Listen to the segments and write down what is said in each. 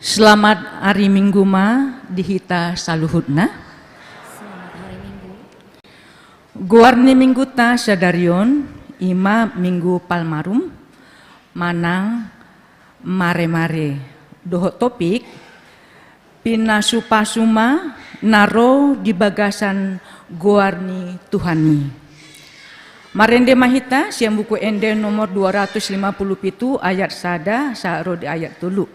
Selamat hari Minggu ma dihita saluhutna. Selamat hari Minggu. Guarni minggu ta sadarion ima minggu palmarum manang mare-mare. Dohot topik pinasupasuma naro di bagasan guarni Tuhani. Marende mahita siang buku ende nomor 257 ayat sada saaro di ayat tulu.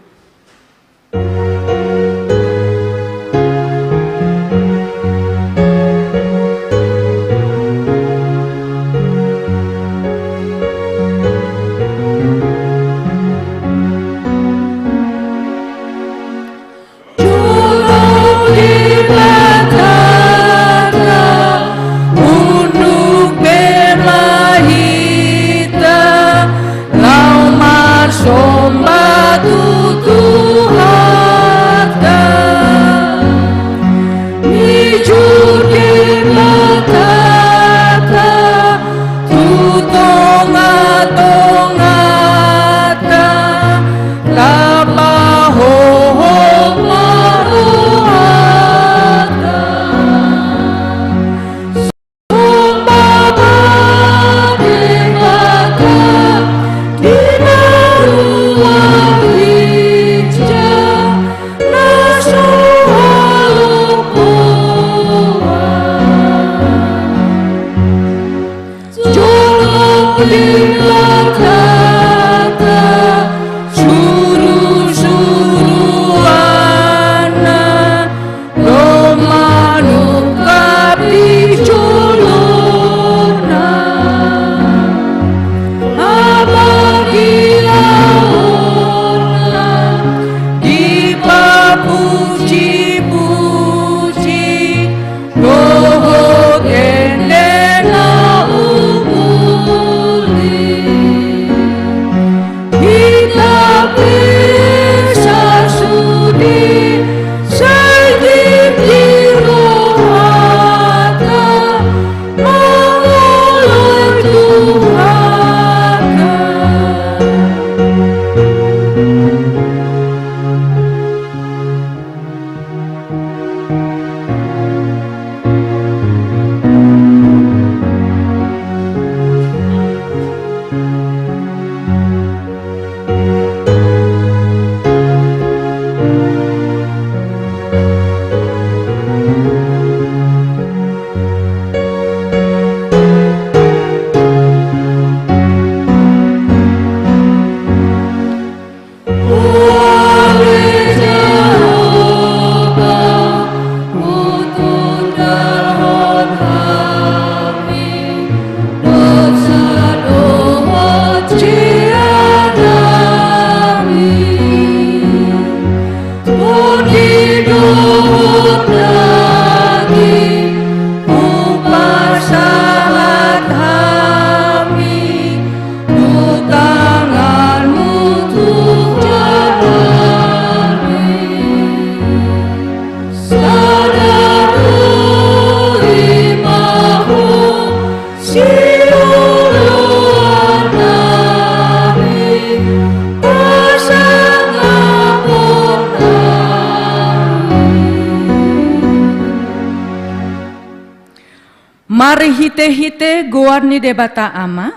Mari hite-hite goarni debata ama,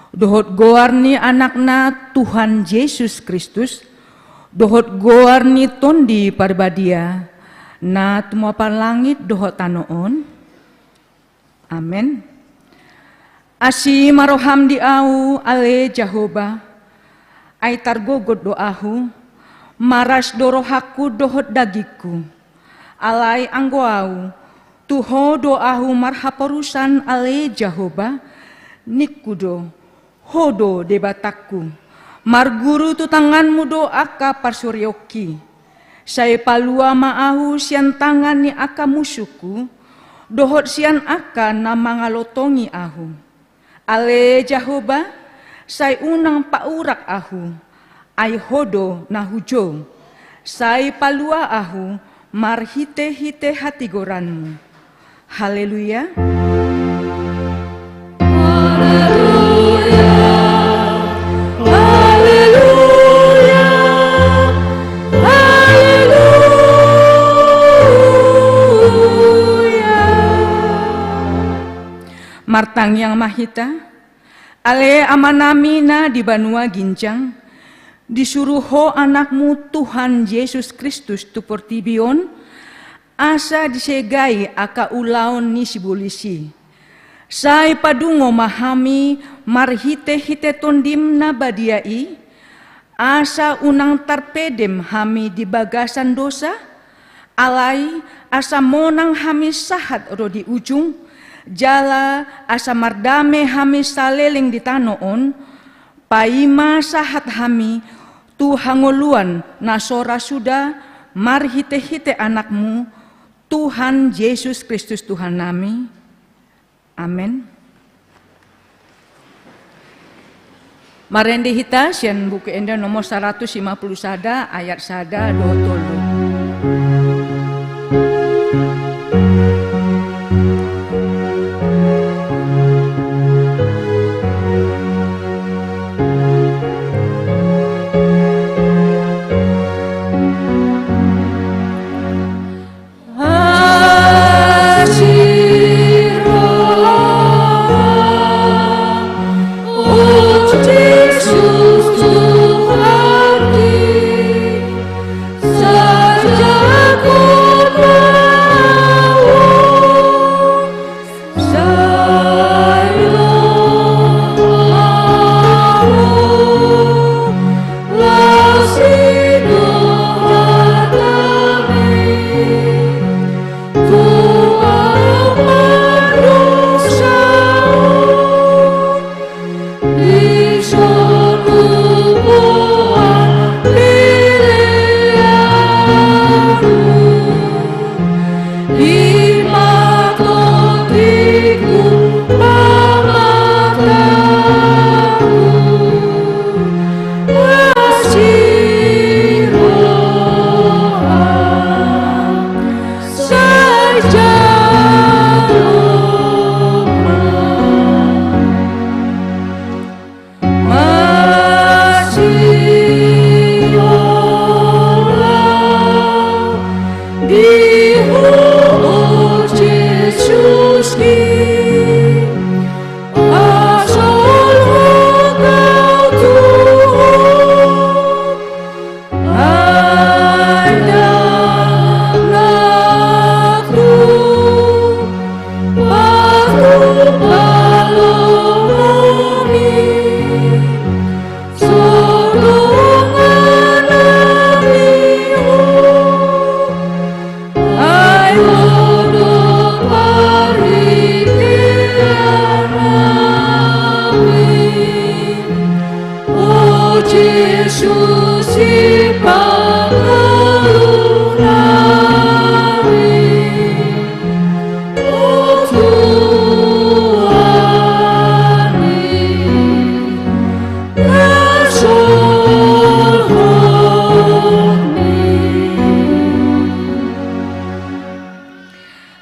dohot goarni anakna Tuhan Yesus Kristus, dohot goarni tondi parbadia, na tumapan langit dohot tanoon. Amen. Asi maroham di au ale Jehovah, ay targogod doahu, maras dorohaku dohot dagiku, alay anggoau, Tuho doahu marhaparusan ale Jehovah, nikudo, hodo debataku, marguru tu tanganmu do aka parsuryoki, saya palua maahu sian tangan ni aka musuku, dohot sian aka na mangalotongi ahu. Ale Jehovah, saya unang paurak ahu, ay hodo na hujo, saya palua ahu, marhite-hite hati goranmu. Haleluya. Haleluya. martang yang mahita, ale amanamina di banua gincang, disuruh anakmu Tuhan Yesus Kristus tu portibion, asa disegai aka ulaon ni sibulisi. Sai padungo mahami marhite-hite tondim na badiai, asa unang tarpedem hami di bagasan dosa, alai asa monang hami sahat ro di ujung, jala asa mardame hami saleleng di tanoon, paima sahat hami tu hangoluan nasora sudah marhite-hite anakmu, Tuhan Yesus Kristus Tuhan nami. Amin. Marende hita sian buku enda nomor 150 sada ayat sada do tolu.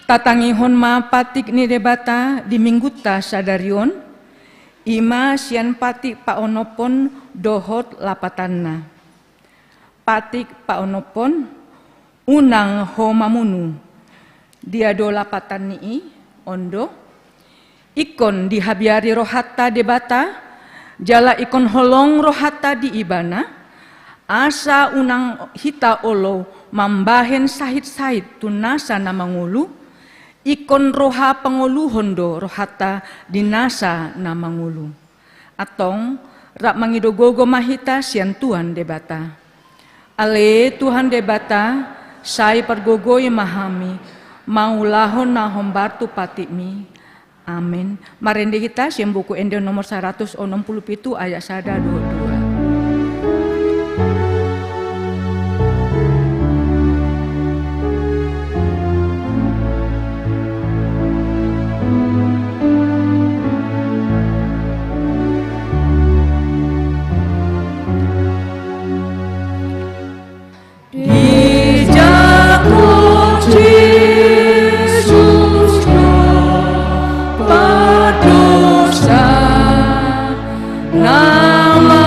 Tatangihon ma patik ni debata di mingguta sadarion, ima sian patik paonopon dohot lapatanna. Patik paonopon unang homamunu, dia do lapatan nii ondo, ikon dihabiari rohata debata, jala ikon holong rohata di ibana, asa unang hita olo mambahen sahit-sahit tunasa na mangulu, ikon roha panguluhon do rohata dinasa na mangulu. Atong rak mangidogogo mahita sian Tuhan debata. Ale Tuhan debata, sai pergogoy mahami, maulahon na hombartu patimi. Amin. Marende kita sian buku ende nomor 167 ayat 122. Nama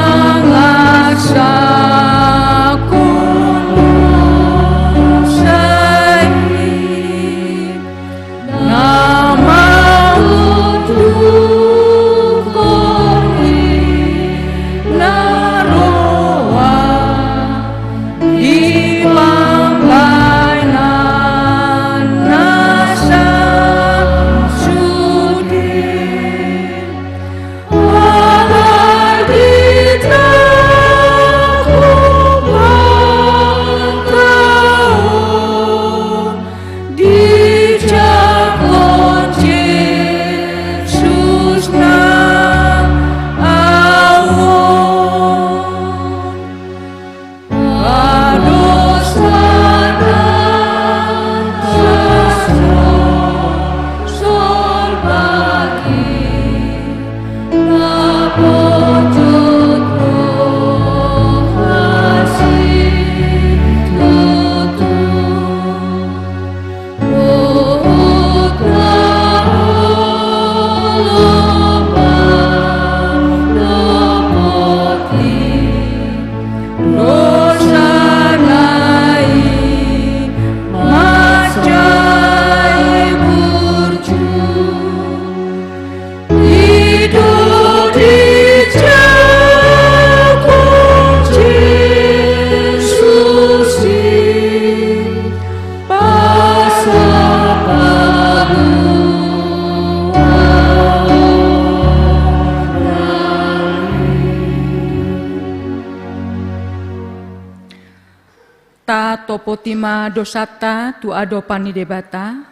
potima dosata tu ado pani debata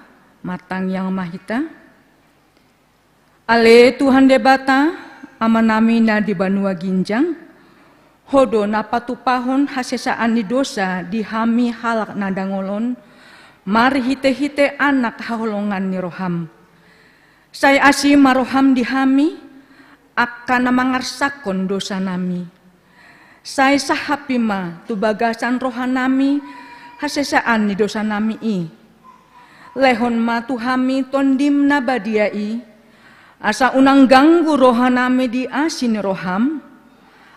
matang yang mahita. Ale Tuhan debata amanami na di Banua Ginjang. Hodo na patupahon hasesaan ni dosa dihami halak na dangolon. Mari hite-hite anak haholongan ni roham. Saya asi maroham dihami akan mangarsakon dosa nami. Saya sahapima tu bagasan rohanami hasesaan ni dosa nami i. Lehon ma tuhami tondim na badiai. Asa unang ganggu rohanami di asin roham.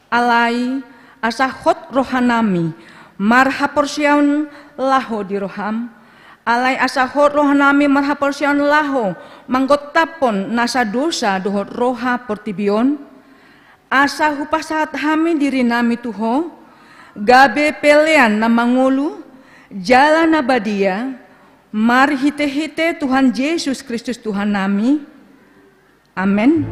Alai asa hot rohanami marha porsyon laho di roham. Alai asa hot rohanami marha porsyon laho manggotapon nasa dosa dohot roha portibion. Asa hupasat hami diri nami tuho, gabe pelean na mangulu, jalan abadia, mari hite-hite Tuhan Yesus Kristus Tuhan nami. Amin.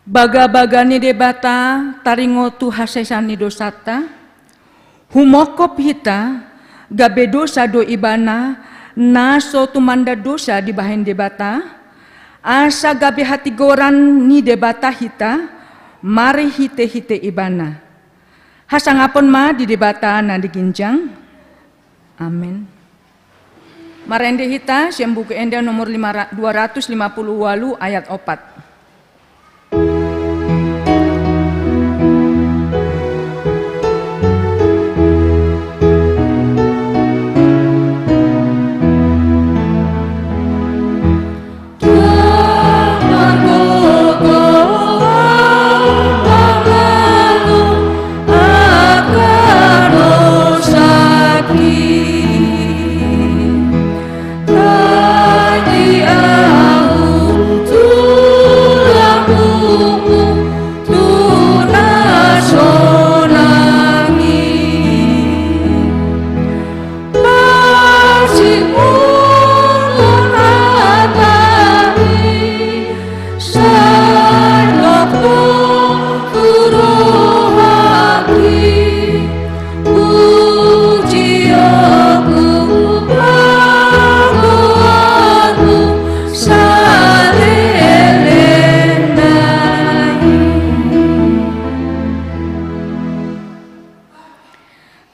Baga-bagani debata taringo tu hasesani dosata, humokop hita gabe dosa do ibana naso tumanda dosa di bahen debata, asa gabe hati goran ni debata hita, mari hite-hite ibana. Hasangapon ma di debata na diginjang. Amin. Marende hita siambuku enda nomor 258 ayat 4.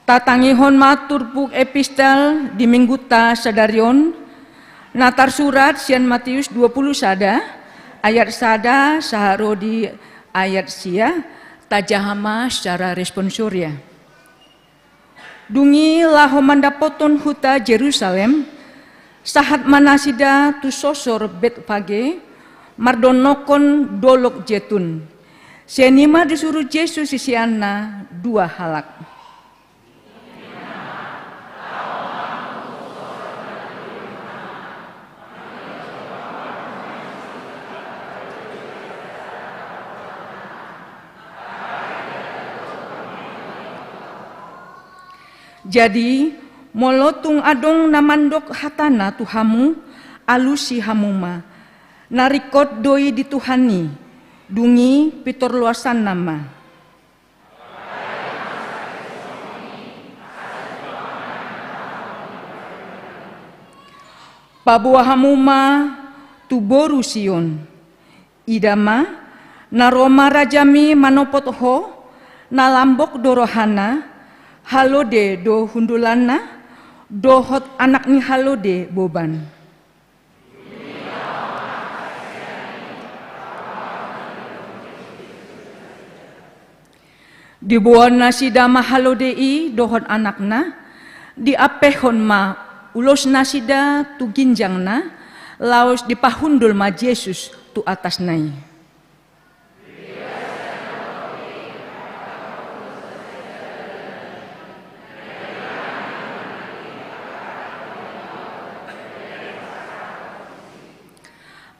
Tatangihon matur buk epistel di mingguta sadarion natar surat sian Matius 20 sada ayat sada saharo di ayat sia tajahama secara responsoria. Dungi laho mandapoton huta Jerusalem sahat manasida tu sosor Betfage mardonokon dolok jetun. Sianima disuruh Yesus sisiana dua halak. Jadi molotung adong namandok hatana tuhamu alusi hamuma narikot doi dituhani dungi pitor luasan nama. Pabuah hamuma tuboru Sion idama naroma rajami manopot ho nalambok dorohana halode do hundulana dohot anak ni halode boban. Dibuan nasi dama halode i dohot anakna diapehon ma ulos nasida tu ginjangna, laos dipahundul ma Yesus tu atas nai.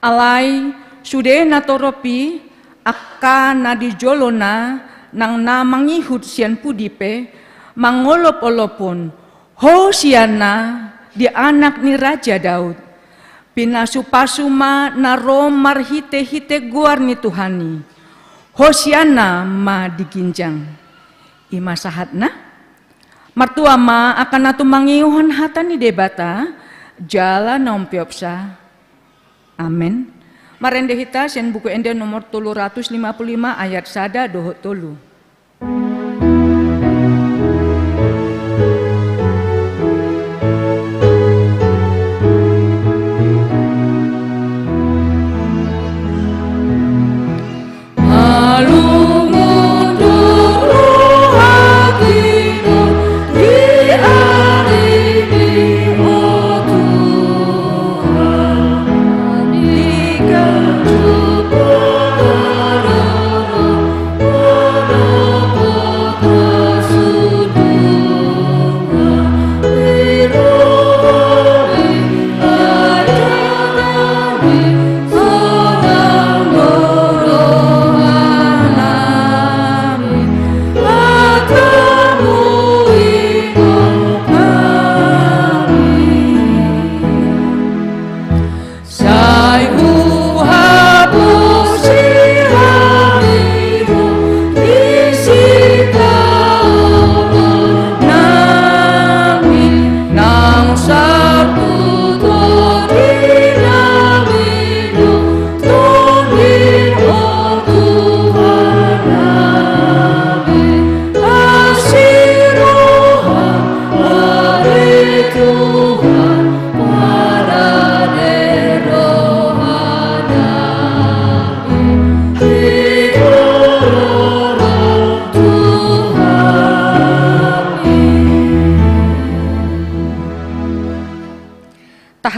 Alai sude natoropi akka nadijolona nang na mangihut sian pudipe mangolop-olopon Hosiana di anak ni Raja Daud pinasupasuma naro marhite-hite guar ni Tuhani Hosiana ma diginjang ima sahatna martua ma akan natu mangihon hata ni debata jala nompiopsa. Amin. Marende hita sen buku ende nomor 355 ayat sada dohot tolu.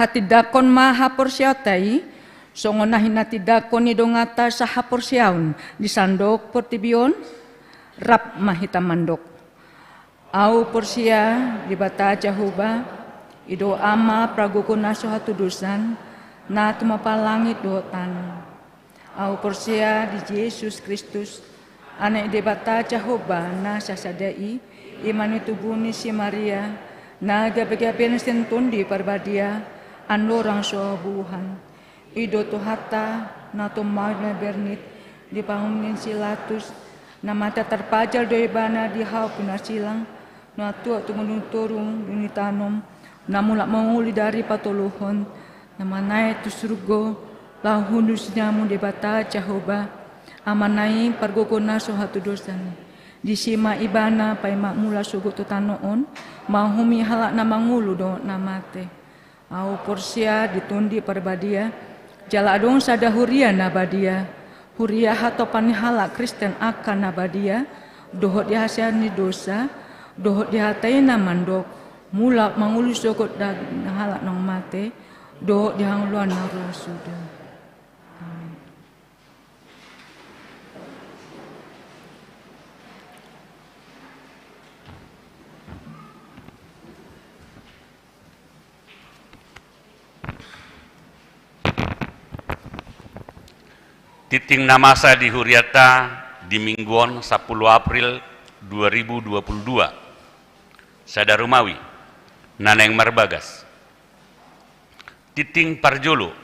Tidakon maha porsiatai songonahin tidakon ni dongata saha porsiaun di sandok portibion rap mahita mandok au porsia di bata jahuba ido ama pragokona sohatu dosan na tumapalangit dotan au porsia di Yesus Kristus anak di bata jahuba na sasadai imani tubuni si Maria na gabe-gabe sentun di parbadia Andorang sobuhan ido tuhata na tumagna bernit di pangunin silatus na mata terpajal doi bana di hau pinasilang na tua tumunung turung ini tanom na mulak menguli dari patoluhon na manai tu surgo lahundus nyamu di bata Jehovah amanai pargokona sohatu dosan di sima ibana pai makmula sugu tu tanoon mahumi halak na mangulu do na mate au porsia ditundi parbadia jala dong sada huria nabadia huria hatopan halak Kristen akan nabadia dohot dihasiani dosa dohot dihatai namandok mulak mangulu sokot dag halak nong mate dohot dihangluan naruh sudah. Titing namasa di Huriata di Mingguon 10 April 2022. Sadarumawi, Naneng Marbagas. Titing Parjolo,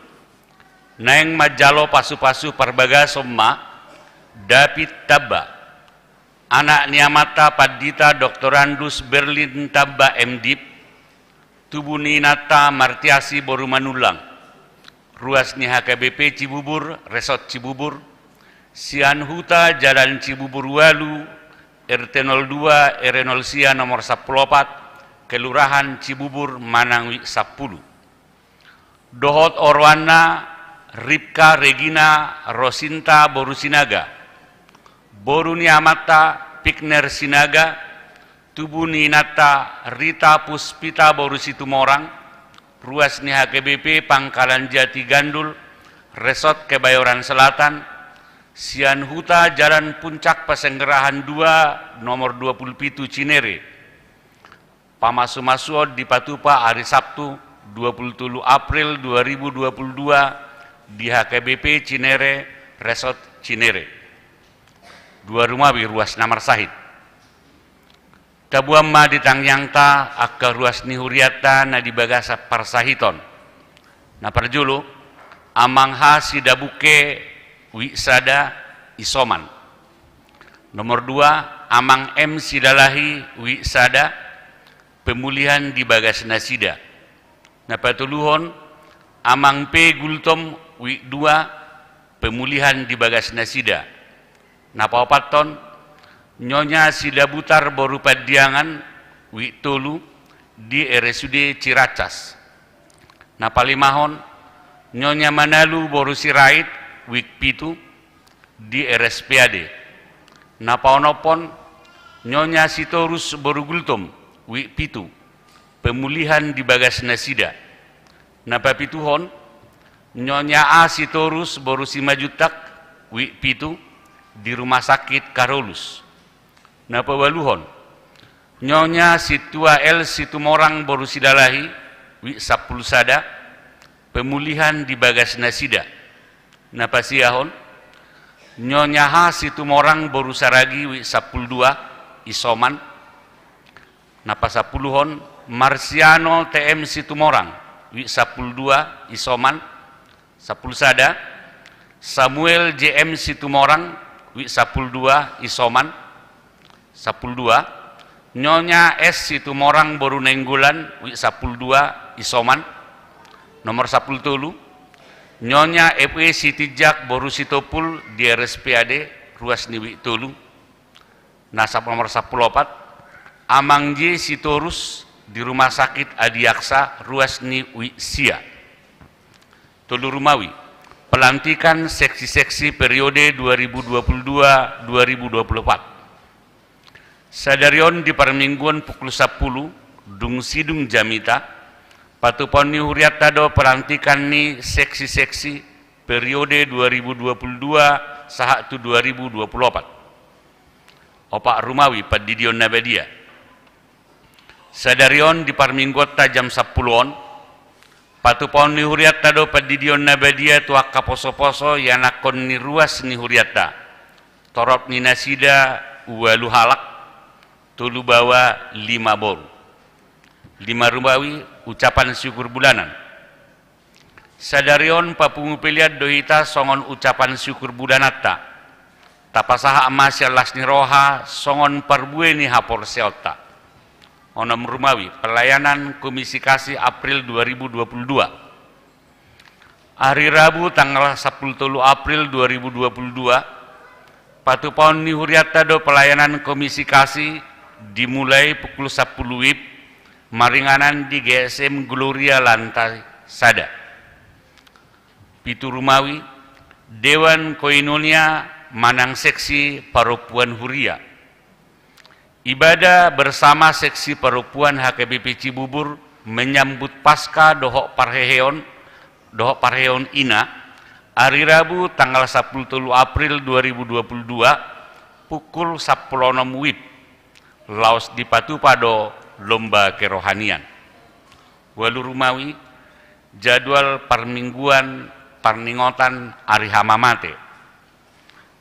Naeng Majalo pasu-pasu Parbagas Somma, David Tabba, anak Niamata Padita Doktorandus Berlin Tabba MDip, Tubuni Nata Martiasi Borumanulang, Ruas ni HKBP Cibubur, Resort Cibubur, Sian Huta Jalan Cibubur Walu, RT 02 RW 0 nomor 14, Kelurahan Cibubur Manangwi 10. Dohot Orwana Ripka Regina Rosinta Borusinaga, Boruni Amata Pikner Sinaga, Tubuni Nata Rita Puspita Borusitumorang, ruas ni HKBP Pangkalan Jati Gandul, Resort Kebayoran Selatan, Sian Huta Jalan Puncak Pasenggerahan 2 nomor 27 Cinere, Pamasu-masuod di Patupa hari Sabtu 27 April 2022 di HKBP Cinere, Resort Cinere. Dua rumawi ruas Namar Sahid. Tabuamma di Tangyangta akka ruas ni Huriata na di Bagasa Parsahiton. Na perjulu amangha sidabuke wisada isoman. Nomor 2 amang M sidalahi wisada pemulihan di Bagasna Sida. Na patuluhon amang P gultom wi 2 pemulihan di Bagasna Sida. Na paopaton Nyonya Sida Butar Boru Padiangan wi tolu di RSUD Ciracas. Na palimahon Nyonya Manalu Boru Sirait wik pitu di RSPAD. Na paonopon Nyonya Sitorus Boru Gultom wik pitu pemulihan di Bagasna Sida. Na papituhon Nyonya A Sitorus Boru Simajutak wik pitu di Rumah Sakit Karolus. Na pawaluhon Nyonya Situa L Situmorang Boru Sidalahi wi 10 sada pemulihan di Bagasna Sida. Na pasiahon Nyonya H Situmorang Boru Saragi wi 12 isoman. Na pasapuluhon Marsiano TM Situmorang wi 12 isoman 10 sada. Samuel JM Situmorang wi 12 isoman 12. Nyonya S Situmorang Boru Nenggulan wi 12 isoman. Nomor 10 Nyonya FE Sitijak Boru Sitopul di RSPAD ruas niwi tolu. Nasab nomor 14 Amang J Sitorus di Rumah Sakit Adiaksa ruas niwi Sia. Tolu Rumawi pelantikan seksi-seksi periode 2022-2024. Sadarion di Parmingguan pukul 10 Dung Sidung Jamita Patupon ni Huriata do pelantikan ni seksi-seksi periode 2022 sahatu 2024. Opak Rumawi Padidion Nabadia. Sadarion di Parminggota jam 10-on Patupon ni Huriata do Padidion Nabadia tuak kaposo-poso yanakon ni ruas ni Huriata. Torop ni Nasida uwalu halak tulu bawa 5 boru. 5 Rumawi ucapan syukur bulanan. Sadarion papungu piliat dohita songon ucapan syukur bulanata. Tapasaha amasya lasni roha songon parbue ni hapor seota. Onom Rumawi pelayanan Komisi Kasih April 2022. Hari Rabu tanggal 10 April 2022 Patupon ni Huriata do pelayanan Komisi Kasih dimulai pukul 10 WIB maringanan di GSM Gloria Lantai Sada. Pitu Rumawi Dewan Koinonia Manang Seksi Paropuan Huria. Ibadah bersama Seksi Paropuan HKBP Cibubur menyambut Pasca Dohok Parheon Ina hari Rabu tanggal 10 April 2022 pukul 10 WIB Laos di Patupado lomba kerohanian. Walu Rumawi jadwal permingguan perningotan Ari Hamamate.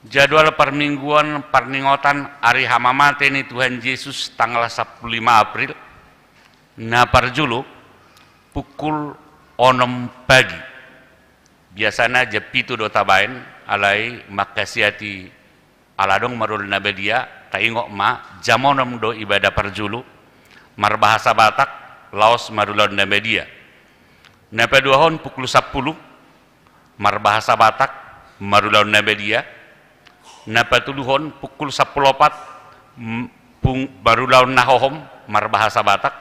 Jadwal permingguan perningotan Ari Hamamate ni Tuhan Yesus tanggal 15 April na parjulu pukul 6 pagi. Biasana jepitu do tabain alai makasiati aladong marul nabedia taingok ma jamonom do ibadah parjulu marbahasa Batak Laos marulon nabedia. Napa duahon pukul 10 marbahasa Batak marulon nabedia. Napa tuluhon pukul 10 marulon nahohom marbahasa Batak.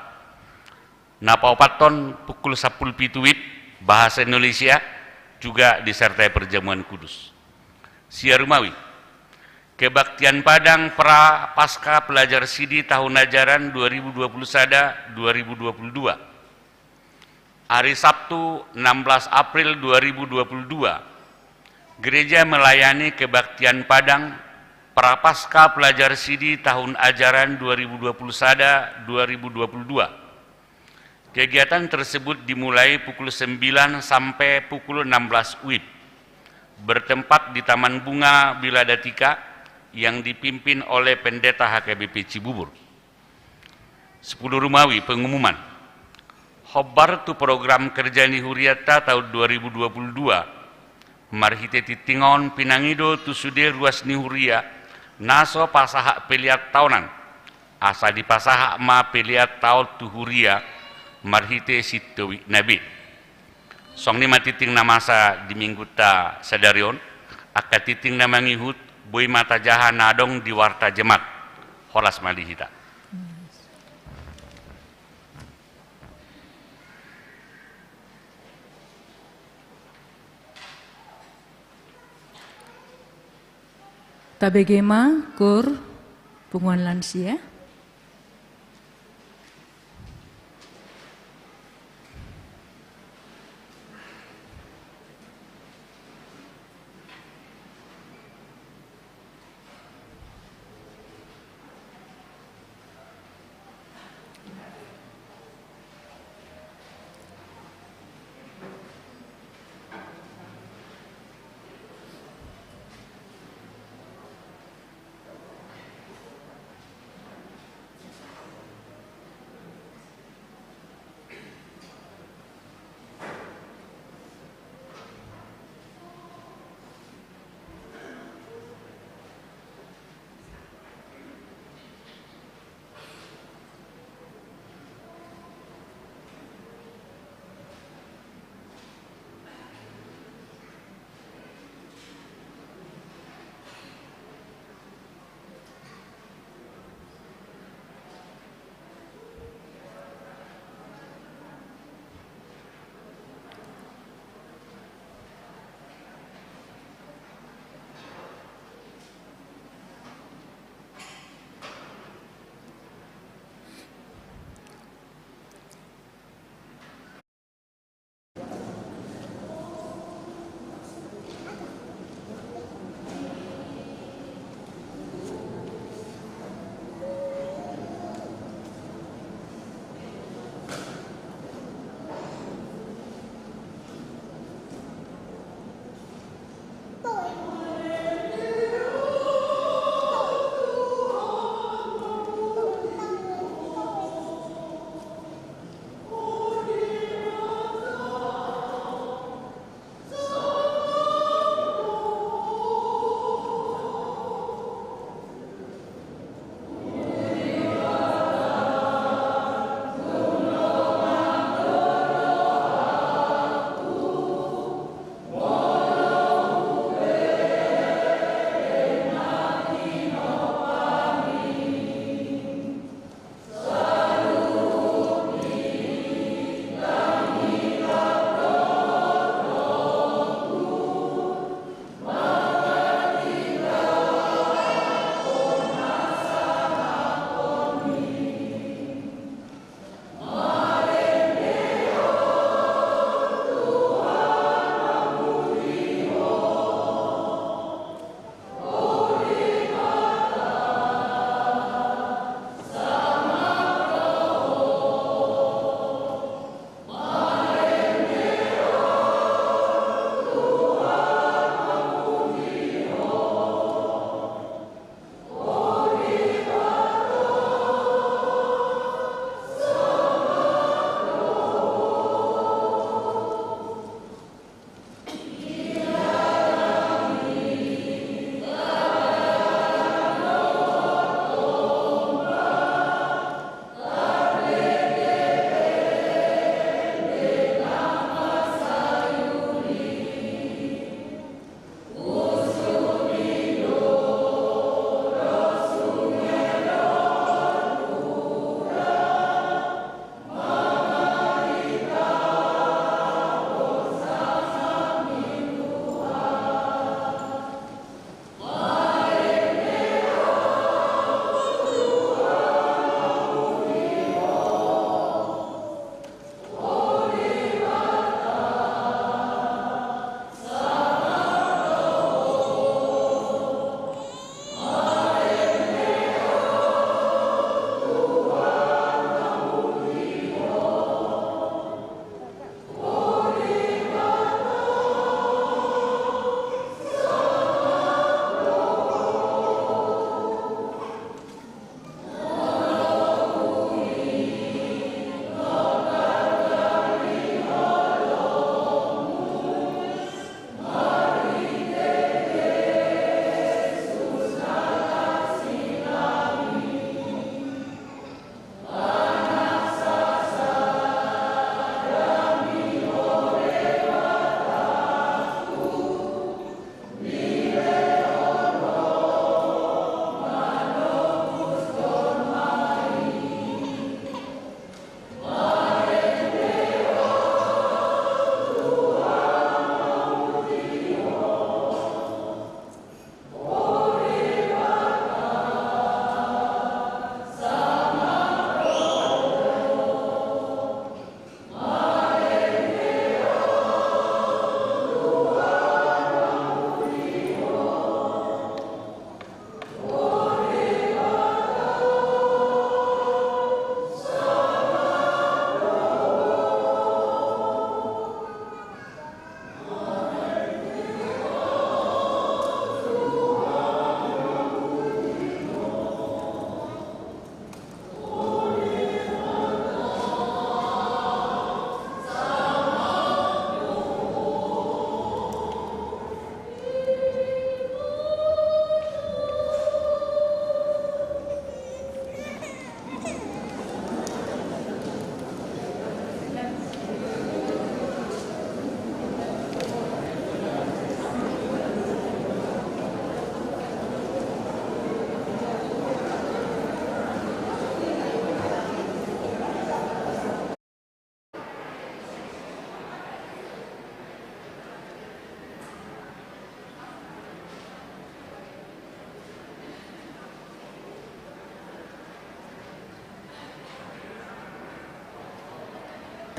Napa opaton pukul 10 pituit bahasa Indonesia juga disertai perjamuan kudus. Sia Rumawi Kebaktian Padang pra pasca pelajar Sidi tahun ajaran 2021-2022. hari Sabtu 16 April 2022, gereja melayani kebaktian Padang Prapaskah Pelajar Sidi tahun ajaran 2021-2022. Kegiatan tersebut dimulai pukul 9 sampai pukul 16 WIB, bertempat di Taman Bunga Biladatika yang dipimpin oleh Pendeta HKBP Cibubur. 10 Rumawi pengumuman. Hobar tu program kerja Nihuriata tahun 2022. Marhite titingon pinangido tu sude ruas Nihuria naso pasahak peliat tahunan. Asa di pasahak ma peliat tahun tu huria marhite sitowi nabi. Song ni matiting namasa di minggu ta sadarion. Akatiting namangihut boy mata jaha nadong di warta jemat. Holas malihita. Tabegema kur punguan lansia.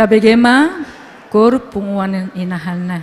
tabegema kor punguan inahalna.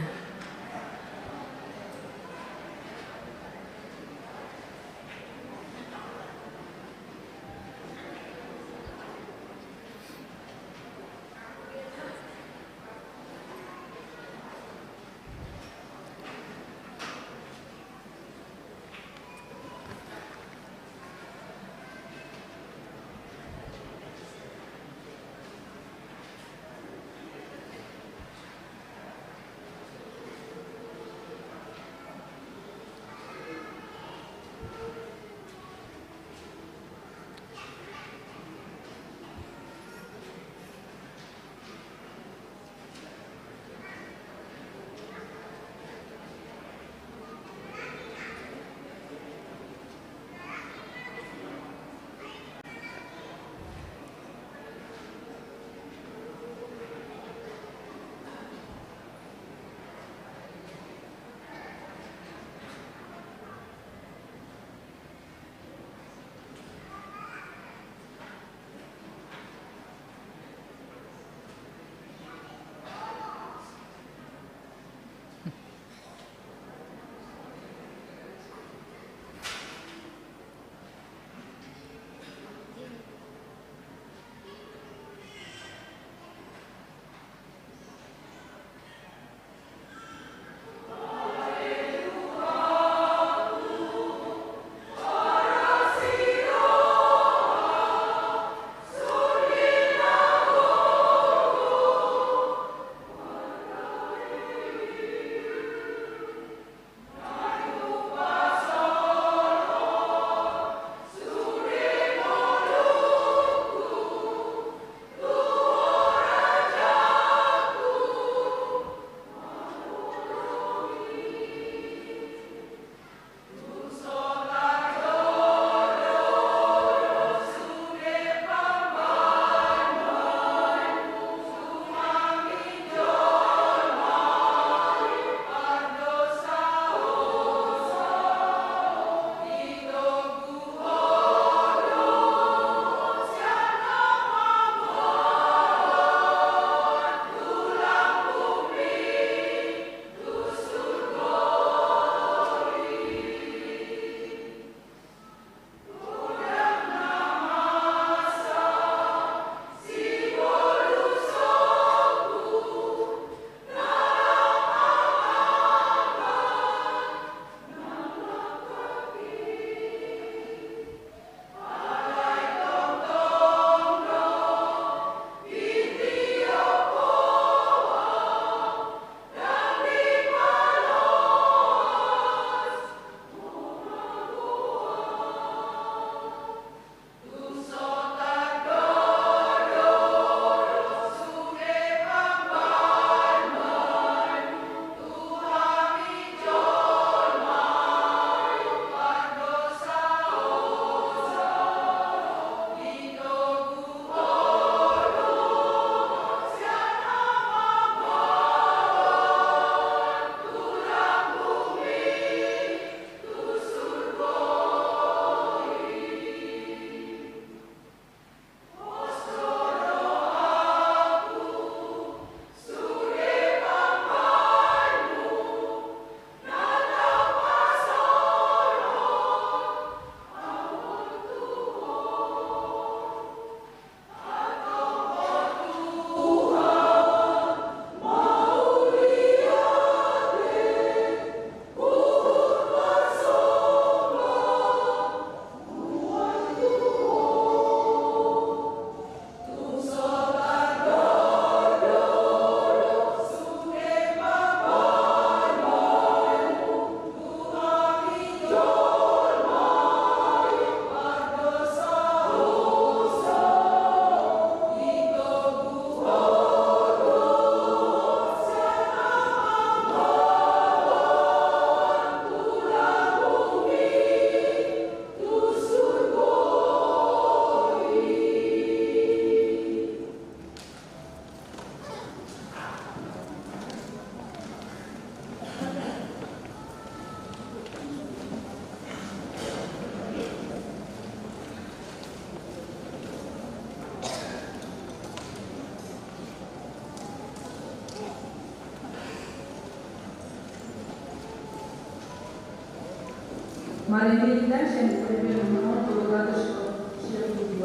Marindi kita yang diberi nomor 292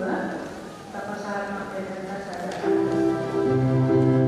tapasan materi sadar. Amen.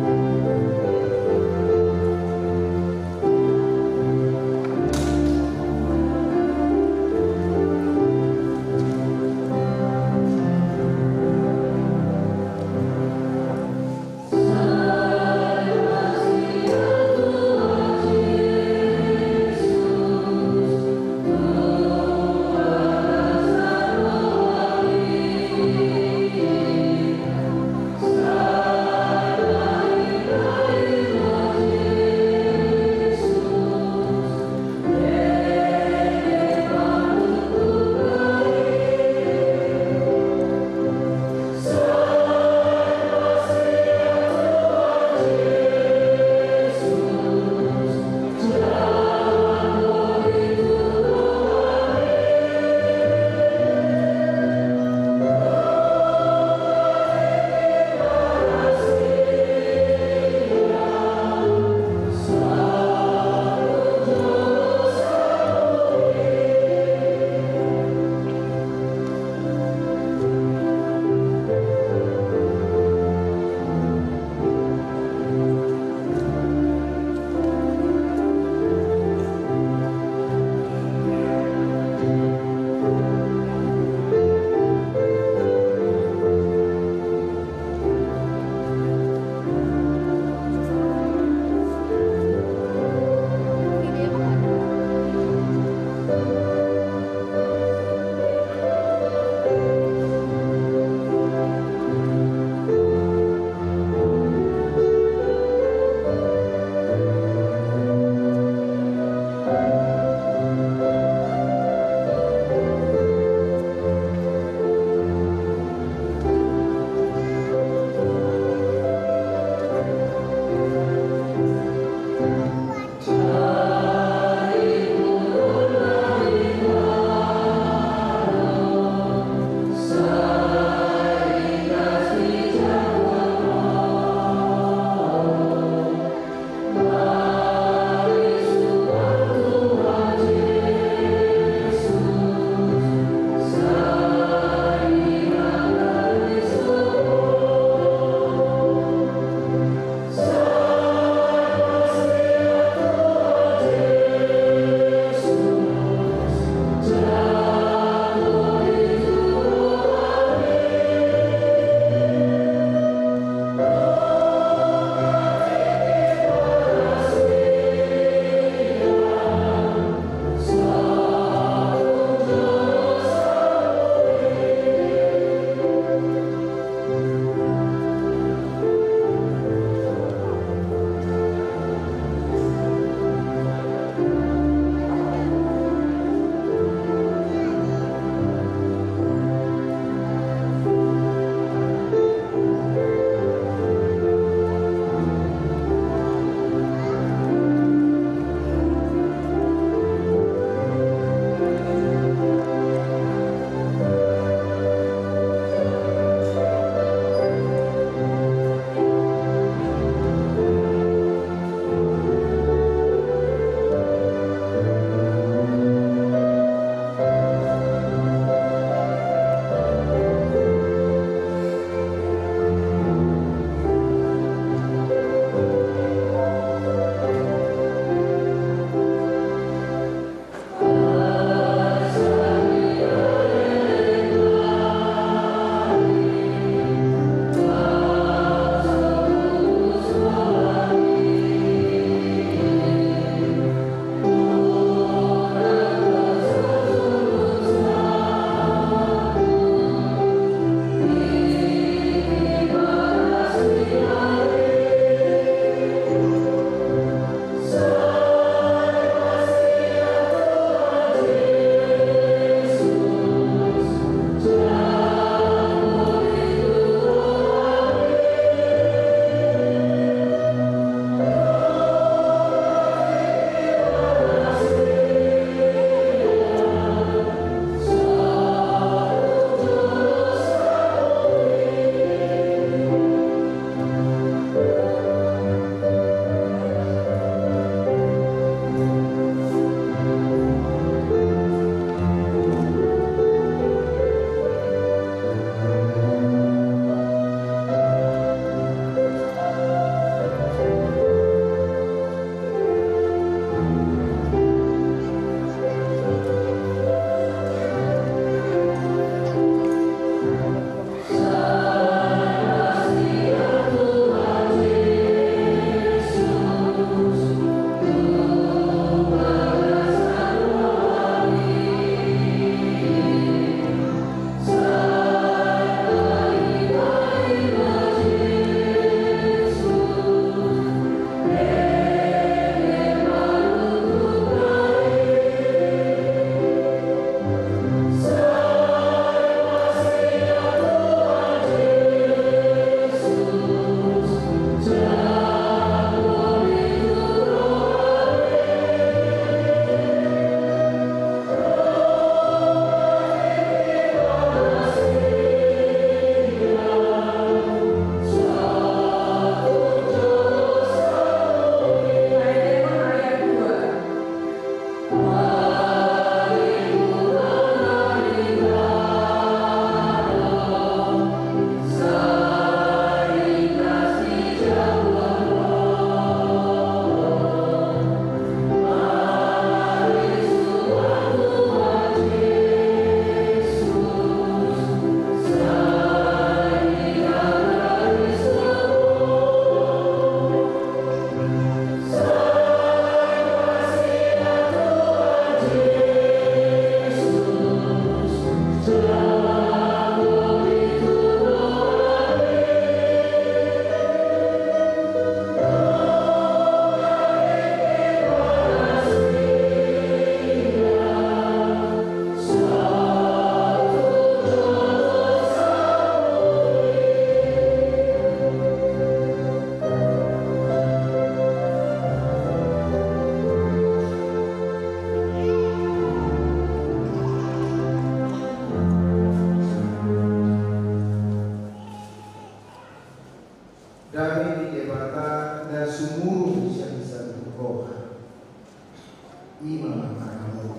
ima makamu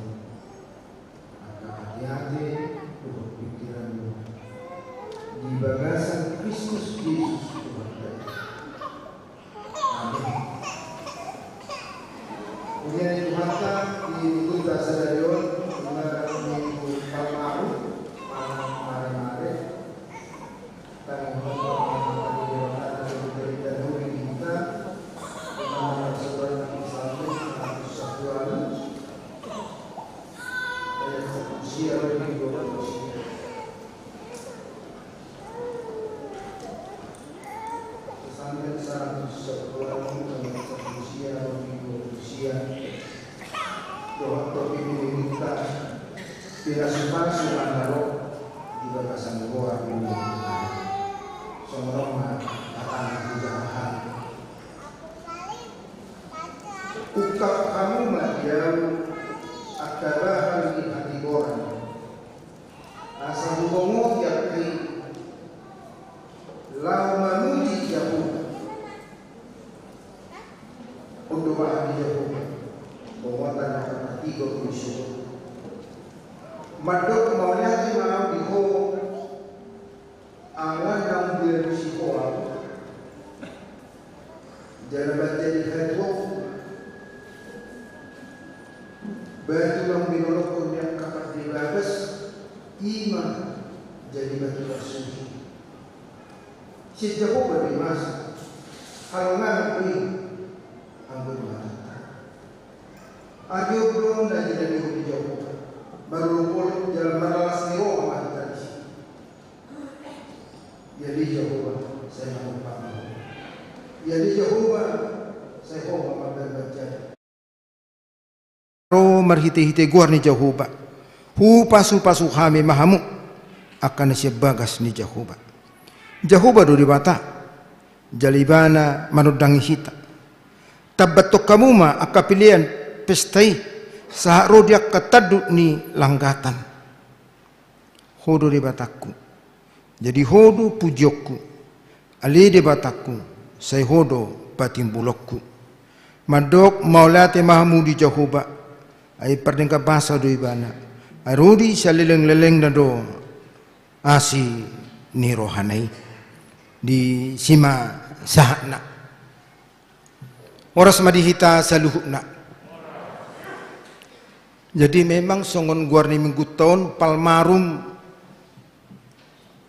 maka hati-hati untuk pikiranmu di bagasan Kristus Yesus Tuhan kita. Amin. Kemudian itu mata di buku bahasa Darion minggu Palmaru mare-mare tangan di bagasan goa ini somroma akan dijahan ukap kamu majau akabahan di hati goa asa hubungo yakni lau manuji jauh untuk bahan jauh penguatan akan tiga kusyuk madok maunya di malam diho awan yang bersikoal jalan jadi hadwok batu yang binolok yang kakak dibabas iman jadi batu bersuci sejauh berdimas halungan ini anggur mata adio belum dan jadi jauh baru jalan meralas niro amat tadi. Jadi Jehovah saya mau paham. Jadi Jehovah saya mau membaca. Ro marhite-hite guar ni Jehovah. Hu pasu-pasu kami mahamu akan sebagas ni Jehovah. Jehovah do dibata. Jalibana manudangi hita. Tabatok kamu ma akapilian pestai. Saharo dia ketaduk ni langgatan hodo di bataku jadi hodo pujokku ali di bataku saya hodo batin bulokku madok maulate mahamu di Jehovah ay perdengka bahasa do ibana ay rodi saleleng-leleng na do asi ni rohanai di sima sahana oras madihita saluhukna. Jadi memang songon guarni minggu tahun Palmarum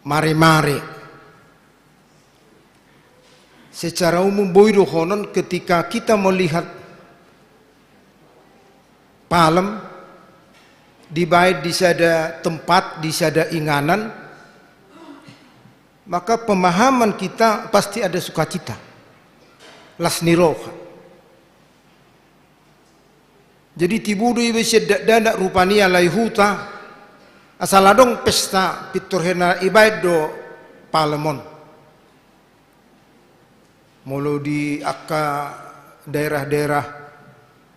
mare-mare. Secara umum boido honon ketika kita melihat palem di bait di sada tempat di sada inganan maka pemahaman kita pasti ada sukacita. Lasniroha. Jadi tibudu ibe sedak dadak rupania lai huta asaladong pesta piturhena ibaid do palemon mulu di akka daerah-daerah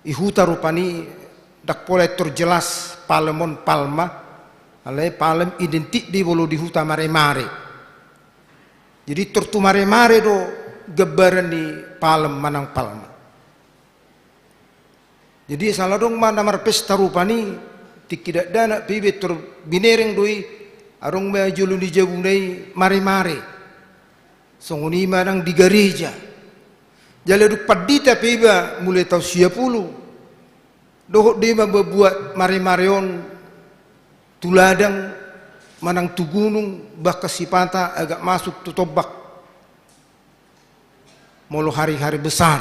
ihuta rupani dak pole terjelas palemon palma alai palem identik di bolu di huta mare-mare jadi tertu mare-mare do gebaran di palem manang palma. Jadi salah dong mana mar pesta rupani tikidak dana pibe ter binereng doi arong me julun di jabunai mare-mare songoni manang di gereja jale duk padita piba mulai tahun 10 dohok dia membuat mare-mareon tuladang manang tu gunung bakas sipata agak masuk tutobak molo hari-hari besar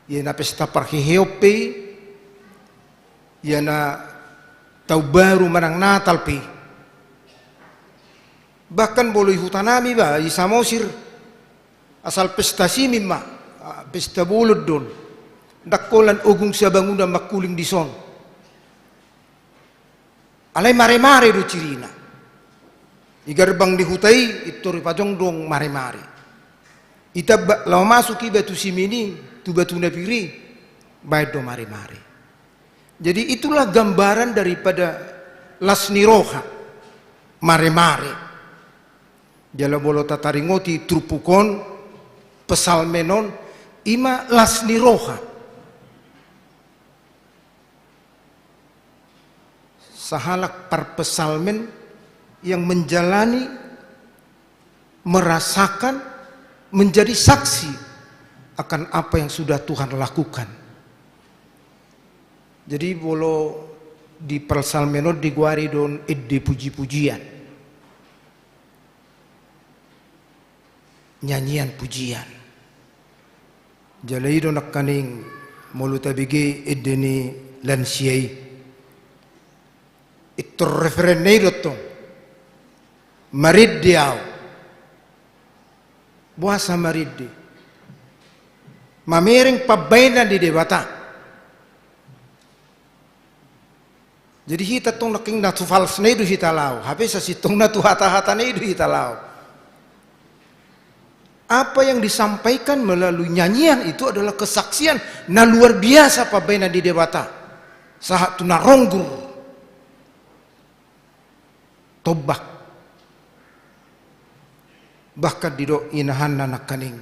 ya na pesta parhiheope ya na tau baru manang Natal pi bahkan boleh hutanami ba isa mosir asal pesta simim ma pesta bulod don dakkolan ogung sa bangunan makuling dison alay mare-mare do cirina igarbang dihutai itu ripajong dong mare-mare itabak law masuk iba tu simini tu batu napiri baik do mare-mare. Jadi itulah gambaran daripada lasniroha mare-mare. Jala bolo tataringoti trupukon pesalmenon ima lasniroha. sahalak parpesalmen yang menjalani, merasakan, menjadi saksi akan apa yang sudah Tuhan lakukan. Jadi bolo di persalmeno di guari don ide puji-pujian, nyanyian pujian. Jalai don nakaning mulu tabige edeni lansiai. Itu referenei dotong marid diau buasa marid mamering pabaina di dewata. Jadi hita tong naking natu fals na idu hita lau, habis sasitong natu hata-hata na idu hita lau. Apa yang disampaikan melalui nyanyian itu adalah kesaksian na luar biasa pabaina di dewata. Sahat tu naronggur tobak bahkan dido inahan anak kaning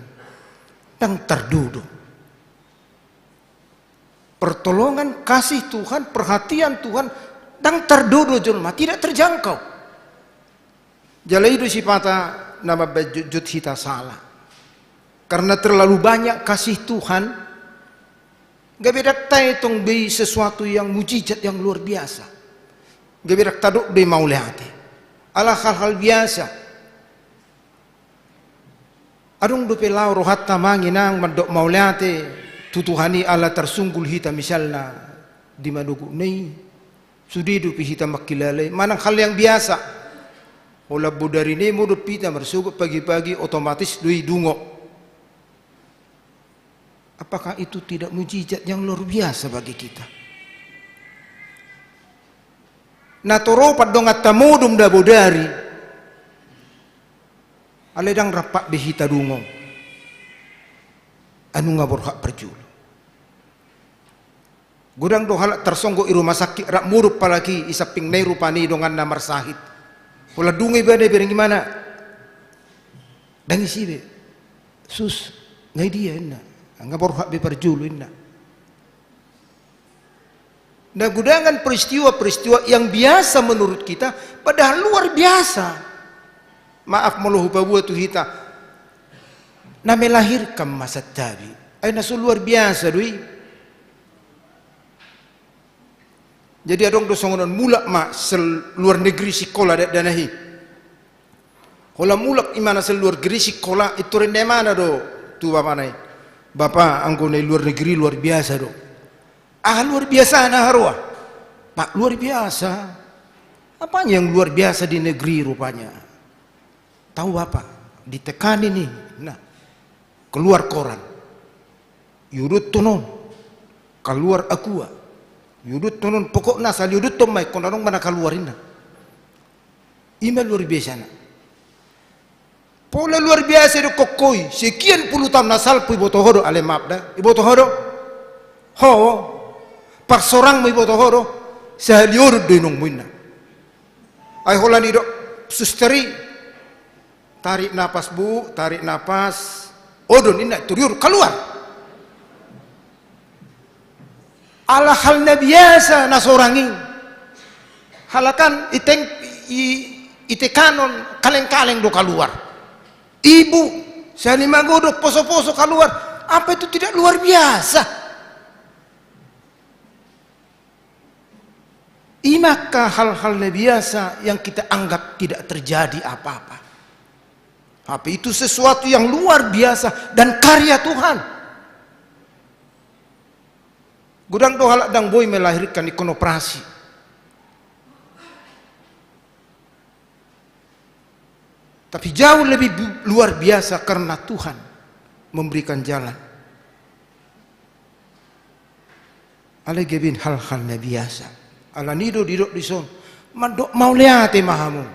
dan terdudu. Pertolongan kasih Tuhan, perhatian Tuhan dan terdudu jelma tidak terjangkau. Jala itu sifata nama bejut hita salah. Karena terlalu banyak kasih Tuhan, gak beda taytong be sesuatu yang mujizat yang luar biasa. Gak beda taduk be maulihati. Ala hal-hal biasa. Adung dupe lau rohat tamanginang mandok maulihati. Tutuhani ala tersunggul hita misalnya di madugu nei sudidu pi hita makilalai manang hal yang biasa. Ola budari ne mudu pita mersugut pagi-pagi otomatis dui dungo. Apakah itu tidak mujizat yang luar biasa bagi kita? Natoro padongat tamudum da budari aledang rapak behita dungo anu ngabur hak perjul. Gudang do halak tersonggo i rumah sakit rak murup palagi isaping nei rupani dongan namar sahid. Pola dungi bade bereng gimana? Dan isibe. Sus ngai dia inna. Ngabur hak be perjul inna. Nah gudangan peristiwa-peristiwa yang biasa menurut kita padahal luar biasa. Maaf meluhu babuah tu hita. Na melahirkan masa tabi. Ay nasu luar biasa dui. Jadi adong dosongonon mulak ma sel luar negeri sekolah danahi. Hola mulak imana sel luar negeri sekolah itu rende mana do tu bapak nai. Bapak anggone luar negeri luar biasa do. Ah luar biasa na harua. Pak luar biasa. Apanya yang luar biasa di negeri rupanya? Tahu bapak? Ditekan ini. Nah, keluar koran. Yudut tonon. Keluar aqua. Yudut tonon pokok nasal yudut tomai konarong mana keluarin. Ima luar biasa na. Pola luar biasa do kokoi. Sekian puluh tahun nasal pu iboto hodo ale maaf dah. Iboto hodo. Ho. Parsorang mo iboto hodo. Sahalior do inong muina. Ay holan ido susteri. Tarik napas bu, tarik napas. Odon inna turiur keluar. Ala halnya biasa nasorangi. Halakan itekanon kaleng-kaleng do keluar. Ibu sani magodok poso-poso keluar. Apa itu tidak luar biasa? Imakah hal-hal biasa yang kita anggap tidak terjadi apa-apa? Apa itu sesuatu yang luar biasa dan karya Tuhan. Gudang do halak dang boy melahirkan ikon operasi. Tapi jauh lebih luar biasa karena Tuhan memberikan jalan. Alegebin hal-halnya biasa. Ala nido didok dison. Mandok mau lihat mahamu.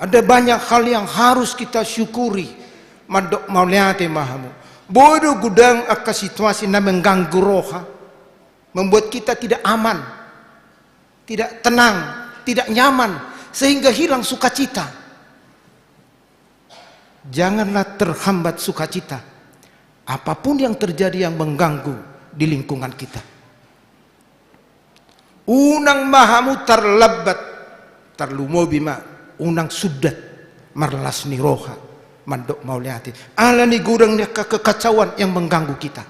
Ada banyak hal yang harus kita syukuri. Mandok mau lihat mahamu. Bodoh gudang akan situasi na mengganggu roha. Membuat kita tidak aman, tidak tenang, tidak nyaman, sehingga hilang sukacita. Janganlah terhambat sukacita. Apapun yang terjadi yang mengganggu di lingkungan kita. unang mahamu terlebat terlumo bima unang sudat marlas ni roha mandok mauliati ala ni gudang ni kekacauan yang mengganggu kita.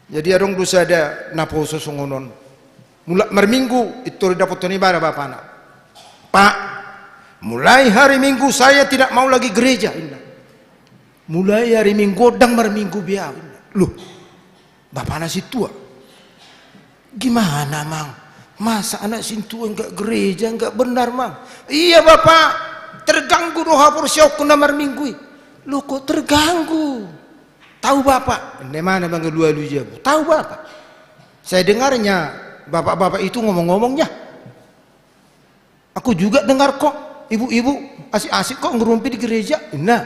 Jadi arong dosa ada naposo songonon mulai merminggu itu dapat ibadah bapak anak pak mulai hari minggu saya tidak mau lagi gereja mulai hari minggu dang merminggu biar loh bapak anak si tua gimana mang masa anak si tua enggak gereja enggak benar mang iya bapak terganggu doa porsyok kuna merminggu lo kok terganggu tahu bapak ini mana bang kedua lu jabu tahu bapak saya dengarnya bapak-bapak itu ngomong-ngomongnya aku juga dengar kok ibu-ibu asik-asik kok ngerumpi di gereja nah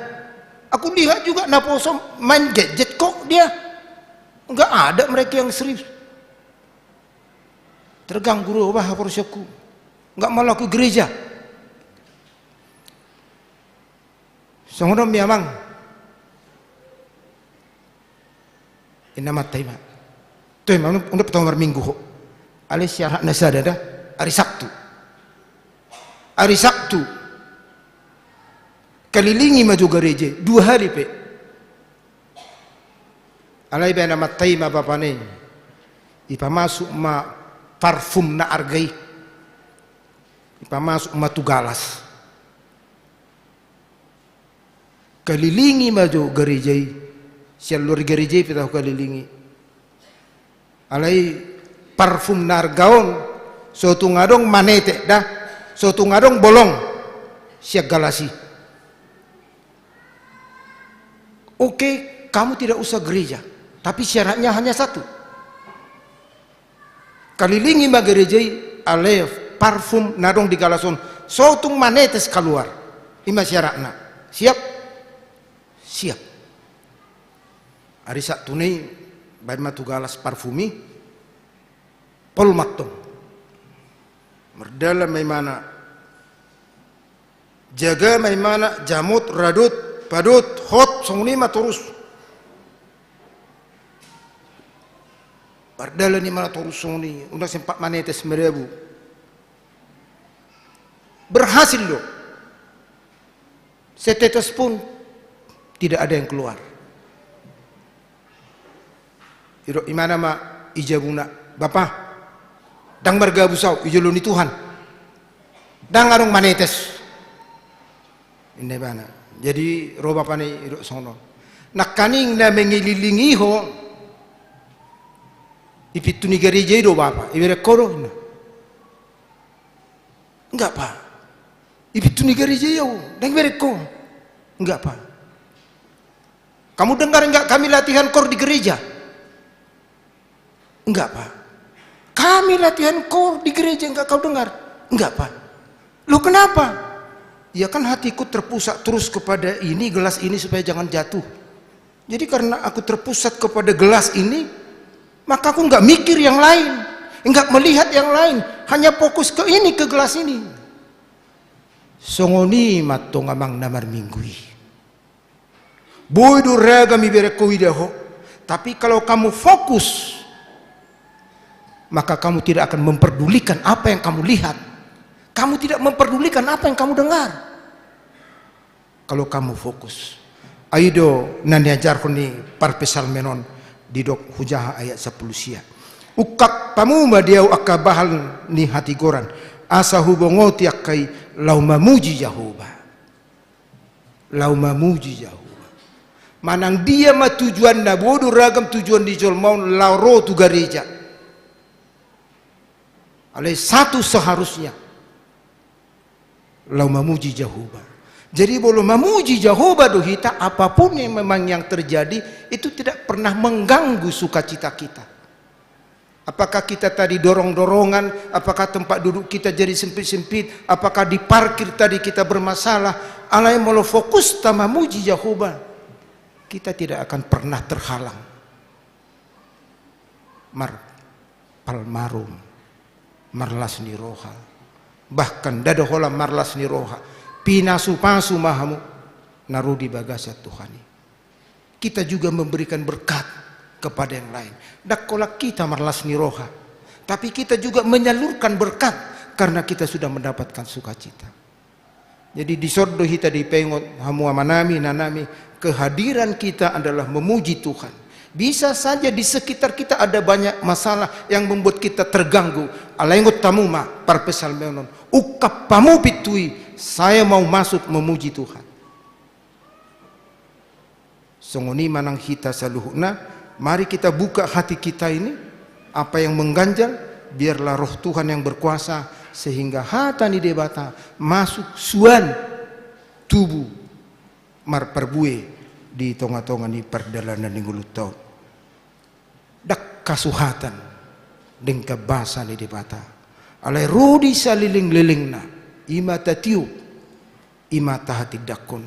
aku lihat juga naposo main gadget kok dia enggak ada mereka yang serius terganggu roh bah porsyokku enggak malah ke gereja songonom memang inama taima tuh memang udah pertama minggu kok ali syarat nasada dah hari Sabtu kelilingi maju gereja 2 hari pe alai bena mataima bapane ipa masuk ma parfum na argai ipa masuk ma tugalas kelilingi maju gereja seluruh gereja kita kelilingi alai parfum nargaon suatu ngadong manete dah suatu ngadong bolong siap galasi oke kamu tidak usah gereja tapi syaratnya hanya satu kelilingi ma gereja alai parfum nadong di galason suatu manetes keluar ima syaratnya siap hari Sabtu nih bayi matu galas parfumi pol matong merdala maimana jaga maimana jamut radut padut hot songni maturus merdala ni mana turus songni udah sempat manetes merebu berhasil loh setetes pun tidak ada yang keluar iro imana ma ijabuna bapak dang marga busau ijeluni Tuhan dang arung manetes ini mana jadi roh bapak ni iro sono nak kaning na mengililingi ho ipituni gereja do bapak ibere koro enggak pak ipituni gereja yo dang ibere ko enggak pak kamu dengar enggak kami latihan kor di gereja enggak pak kami latihan kor di gereja enggak kau dengar enggak pak lu kenapa ya kan hatiku terpusat terus kepada ini gelas ini supaya jangan jatuh jadi karena aku terpusat kepada gelas ini maka aku enggak mikir yang lain enggak melihat yang lain hanya fokus ke ini ke gelas ini songoni matong amang namar minggui boy duraga mi berekoidaho tapi kalau kamu fokus maka kamu tidak akan memperdulikan apa yang kamu lihat kamu tidak memperdulikan apa yang kamu dengar kalau kamu fokus aido nan diajarkan ni parpesal menon di dok hujaha ayat 10 sia ukak pamuma diau akabahal ni hati goran asa hubongoti akai lau mamuji Yahoba manang dia ma tujuan na bodo ragam tujuan di jolmaun lauro tu gereja oleh satu seharusnya lau memuji Jehovah jadi boleh memuji Jehovah dohita apapun yang memang yang terjadi itu tidak pernah mengganggu sukacita kita apakah kita tadi dorong-dorongan apakah tempat duduk kita jadi sempit-sempit apakah di parkir tadi kita bermasalah alai mau fokus ta memuji Jehovah kita tidak akan pernah terhalang palmarum marlas ni roha bahkan dada hola marlas ni roha pinasu pasu mahamu narudi bagasa Tuhani kita juga memberikan berkat kepada yang lain dak kolak kita marlas ni roha tapi kita juga menyalurkan berkat karena kita sudah mendapatkan sukacita. Jadi di sordo hita di pengot hamu amanami nanami, kehadiran kita adalah memuji Tuhan. Bisa saja di sekitar kita ada banyak masalah yang membuat kita terganggu. Alaingot tamuma parpesal menon ukap pamu pitui, saya mau masuk memuji Tuhan. Songoni manang hita saluhuna, mari kita buka hati kita ini, apa yang mengganjal, biarlah roh Tuhan yang berkuasa sehingga hatani debata masuk suan tubuh mar perbue di tonga-tonga ni perdalanan ning ulut taun. Dak kasuhatan deng kabasa ni debata. Alai rudi saliling-lilingna ima tatiu ima tahati dakon.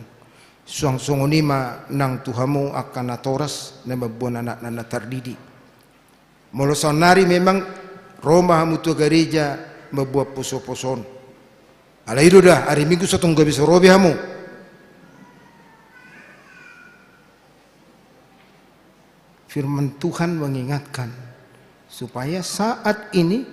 Suang-suangonima nang Tuhamu akan natoras na mabuan anak na tardidi. Molosonari memang Roma hamu tua gereja membuat poso-poson. Alai itu dah hari Minggu sotong gabi sorobi hamu. Firman Tuhan mengingatkan supaya saat ini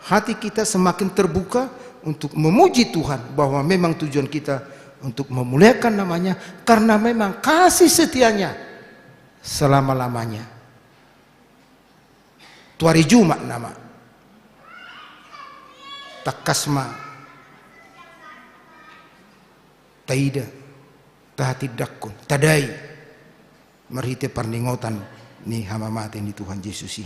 hati kita semakin terbuka untuk memuji Tuhan, bahwa memang tujuan kita untuk memuliakan namanya karena memang kasih setianya selama-lamanya. Tuari Jumat nama takasma taida tahati dakun tadai merhite parningotan ni hama mati ni Tuhan Yesus.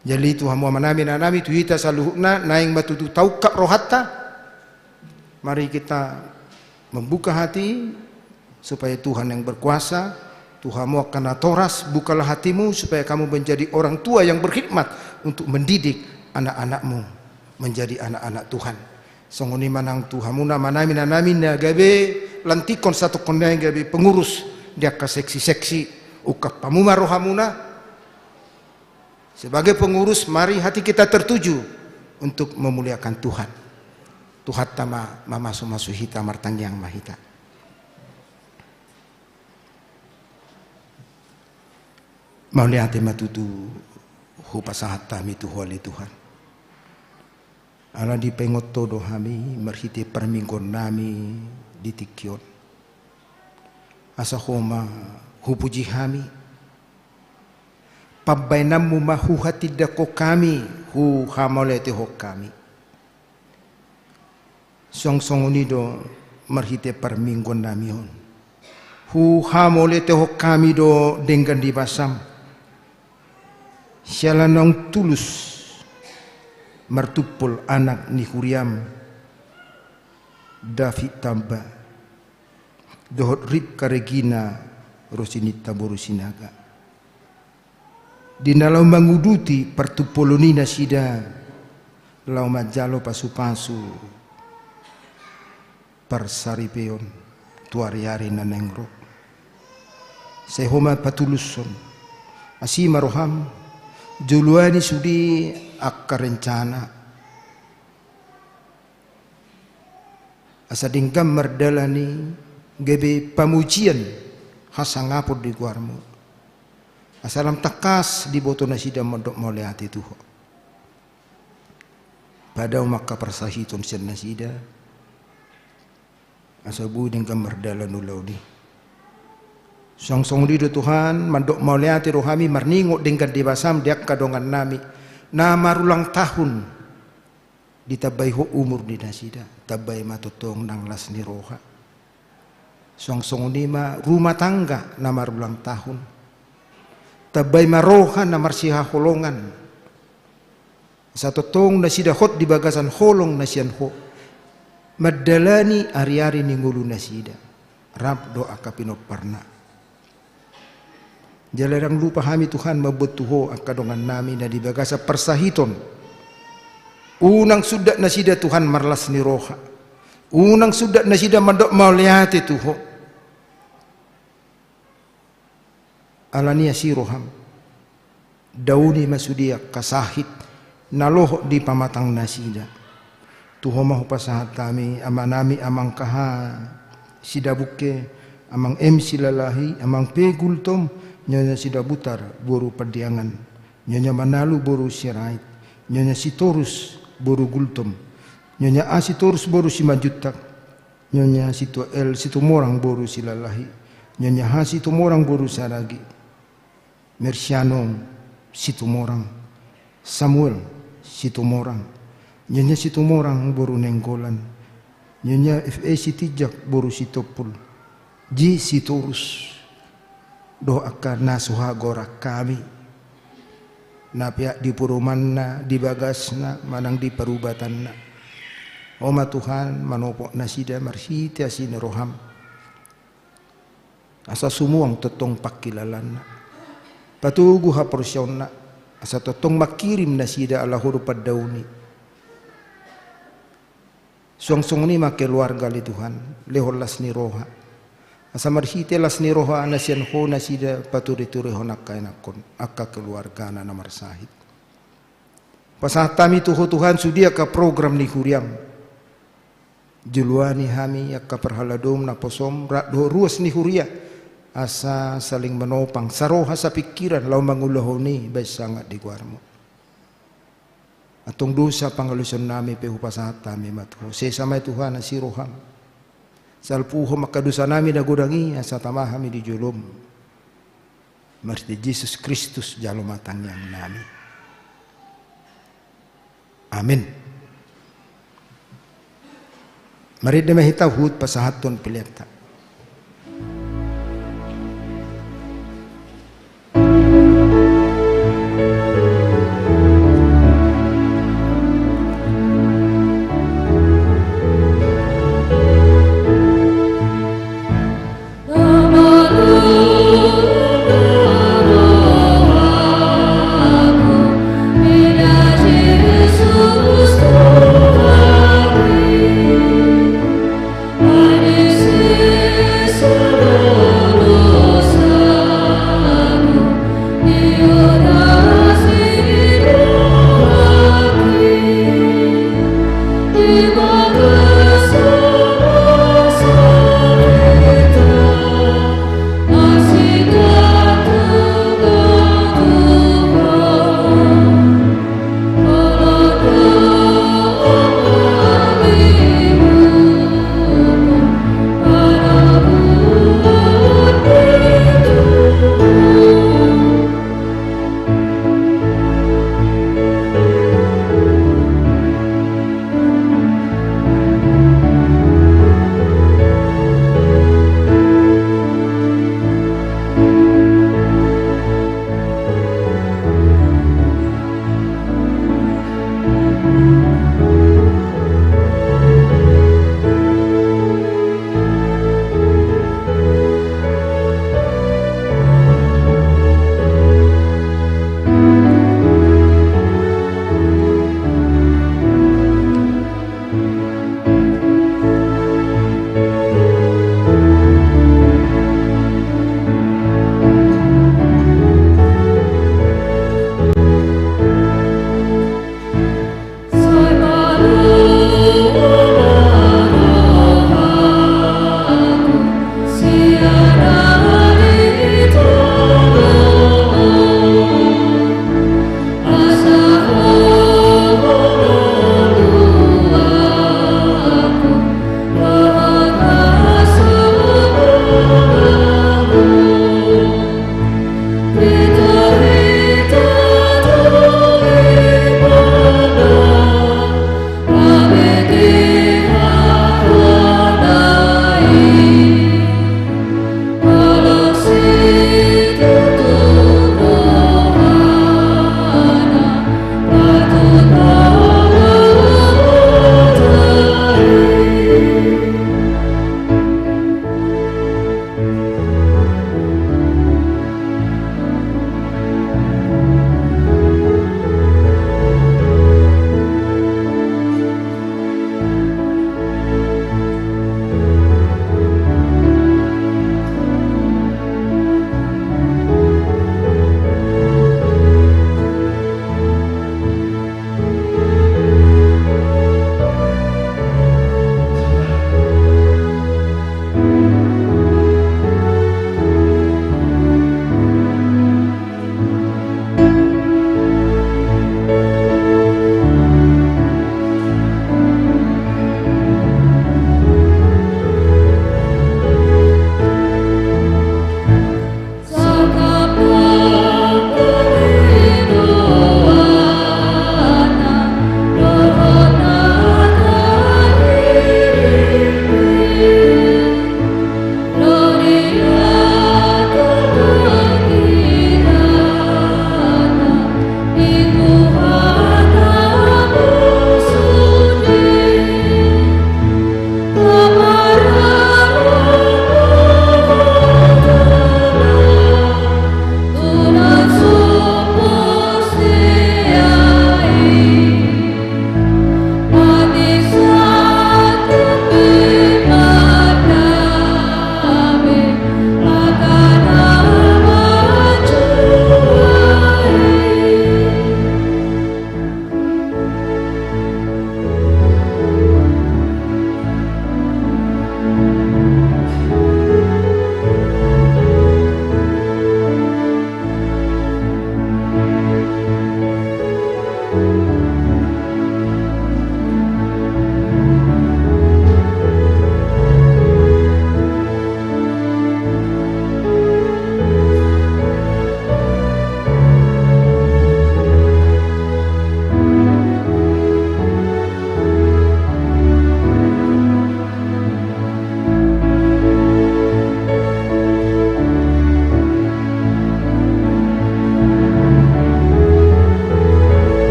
Jadi Tuhan Muhammad nami tuhita saluhna naing batutu taukap rohatta. Mari kita membuka hati supaya Tuhan yang berkuasa, Tuhanmu akan atoras, bukalah hatimu supaya kamu menjadi orang tua yang berkhidmat untuk mendidik anak-anakmu menjadi anak-anak Tuhan. Songoni manang Tuhanmu nama nami gabe lantikon satu kondai gabe pengurus dia ka seksi-seksi ukap pamuma rohamuna. Sebagai pengurus mari hati kita tertuju untuk memuliakan Tuhan. Tuhan tama mamasu hita martangyang mahita. Mauliate matutu hupasahat tami tuholi Tuhan. Ala di pengot todo hami merhite perminggon nami ditikyon. Asa homa hupuji hami pabainamu mahu hati dako kami hu hamolete ho kami song unido marhite parminggon namion hu hamolete ho kami do dengan dibasam sialanong tulus martupul anak ni Huriam David tamba dohot Ribka Regina Rosinita Borusinaga di dalam menguduti pertupolonina sida lau majalo pasu-pasu persaripeon tuari-ari nanengro sehoma patuluson asima roham juluani sudi akka rencana asadingkam merdalani gebe pamujian hasangapod di guarmu asalam takas di boto nasida mondok moleati tuho pada maka persahiton sen nasida asabu dengan merdala nulaudi song di Tuhan mandok moleati rohami marningo dengan dibasam diak kadongan nami nama rulang tahun ditabai ho umur di nasida tabai matotong nang las ni roha song nima rumah tangga namar ulang tahun tabay maroha namar siha holongan satu tong nasida hot di bagasan holong nasian ho madalani ari-ari ningulu nasida rab doa kapino parna jalarang lupa hami Tuhan mabetuho akadongan nami na di bagasa persahiton unang sudah nasida Tuhan marlas ni roha unang sudah nasida mandok mauliati tuho alania siroham dauni masudia kasahit naloh di pamatang nasida tuho mahu pasahat kami amanami amang kaha sidabuke amang silalahi amang pegultom nyonya sidabutar boru perdiangan nyonya manalu boru sirait Nyonya Sitorus boru Gultom, Nyonya A Sitorus boru Simajutak, Nyonya Situ L Situmorang boru Silalahi, Nyonya H Situmorang boru Saragi, Mersiano Situmorang, Samuel Situmorang, Nyonya Situmorang boru Nenggolan, Nyonya FA Sitijak boru Sitopul, Ji Sitorus doakan nasuha gorak kami na pihak di purumanna di bagasna manang di perubatanna. Oma Tuhan manopok nasida marsiti asine roham asa sumuang totong pakilalanna patugu ha porsyonna asa totong makirim nasida ala hurupad dauni suang-suang ni makeluarga li Tuhan leholas ni roha asa marsiti las ni roha anasian ho nasida paturi-turi honak kainakon akka keluarga na nomor sahid pasatami tuho Tuhan sudia ka program ni huriam juluani hami akka perhaladom na posom do ruas ni huria asa saling menopang saroha sa pikiran lau mangulahoni bay sangat di guarmo atong dosa pangaluson nami pehu pasatami matho sesamay Tuhan na siroham salpuho makadusa nami nagudangi asa tamahami di julom marti Jesus Kristus jalo matang yang nami amin. Mari na mahitahud pasahaton pileta.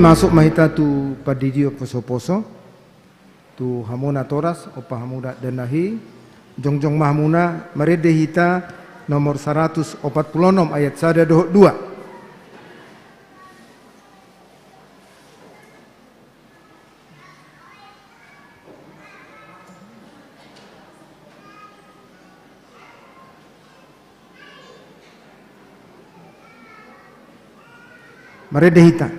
masuk mahita tu padidio poso-poso tu hamuna toras opa hamuna danahi jongjong mahmuna merede hita nomor 146 ayat 1 2. Merede hita.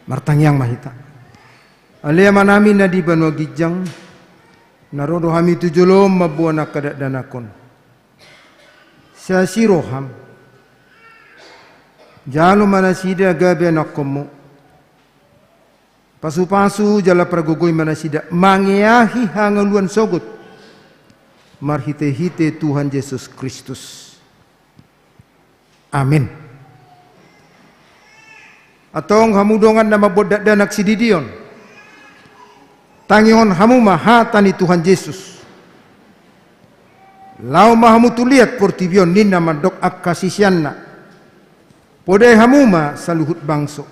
Martangyang mahita. Alea manami na di banwa gijang narodo hami tujulom mabuana kadak danakon. Sa siroham jalo manasida gabe nakomo. Pasu-pasu jala pragogoy manasida mangiahi hangaluan sogot. Marhite-hite Tuhan Yesus Kristus. Amin. Atong hamudongan na mabodak danak si Didion. Tangihon hamu mahatani Tuhan Yesus. Lau mahamu tuliat portibion nina mandok akasisyanna. Podai hamuma saluhut bangso.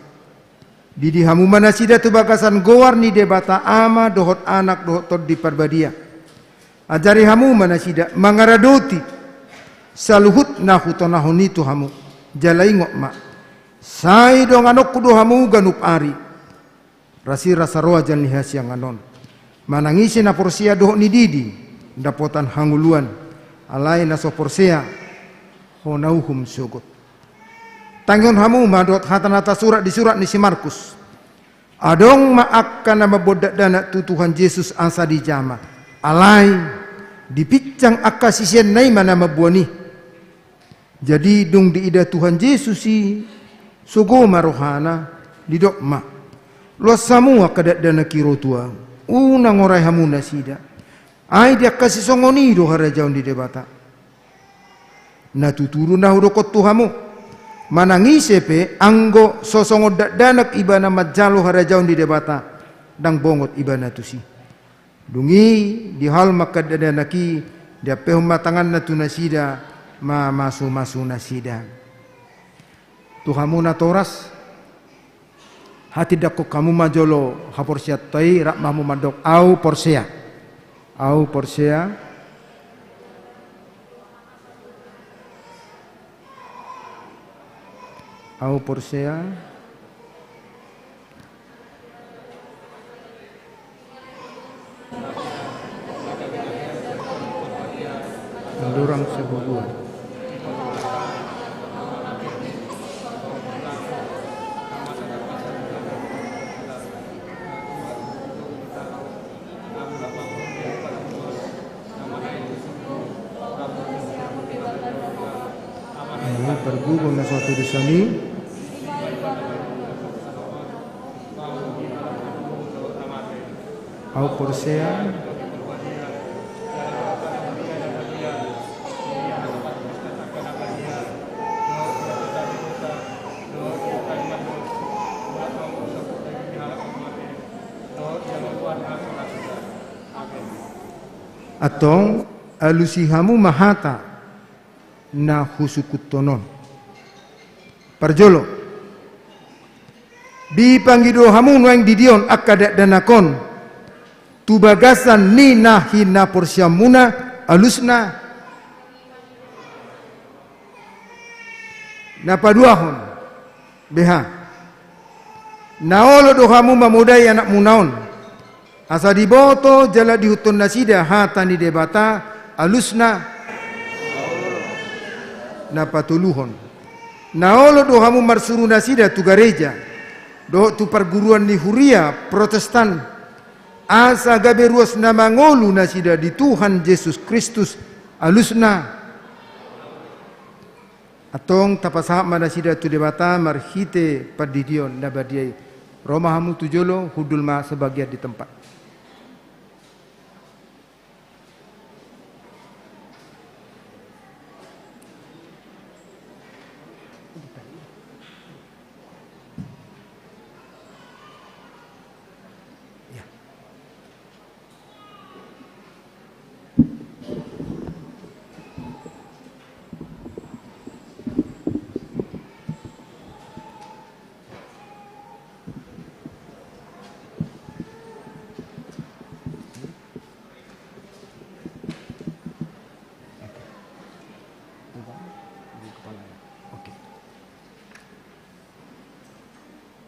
Didi hamuma nasida tu bakasan goar ni debata ama dohot anak dohot tod di parbadia. Ajari hamuma nasida mangaradoti saluhut nahutonahoni tu hamu. Jalai ngok ma. Sai dong anok kudo hamu ganup ari. Rasi rasa roa jan lihas yang anon. Manangisi na porsia doh ni didi. Dapotan hanguluan. Alai na so porsia. Honauhum sugot. Tangyon hamu madot hatan-hata surat di surat ni si Markus. Adong maakkan na mabodak dana tu Tuhan Yesus asa di jama. Alai dipicang akasisyen nai mana mabuani. Jadi dung diida Tuhan Yesus si sugo marohana didok ma luas samua kadat dana kiro tua una ngorai hamu nasida ai dia kasih songoni do harajaun di debata na tuturu na hudokot tuhamu manangise pe anggo sosongo danak ibana majalo harajaun di debata dang bongot ibana tusi dungi di hal makad dana ki dia pehum matangan na tu nasida ma masu nasida Tuhamu na toras hati dakko kamu majolo haporsia tai rak mamu mandok au porsea mendorong sebuah pergubung na suatu disani au porsea atong alusihamu mahata na husukutonon parjolo di panggido hamu nuang didion akadak danakon tu bagasan ni nahina porsiamuna alusna na paduahon beha Naolo dohamu mamudai anakmu naon. Asa diboto jala dihutun nasida hata ni debata alusna na patuluhon. Naolo dohamu marsuru nasida tu gereja. Do tu perguruan ni Huria Protestan. Asa gaberuas na mangolu nasida di Tuhan Yesus Kristus alusna. Atong tapasahap manasida tu debata marhite padidion nabadiai. Romahamu tujolo hudul ma sebagian di tempat.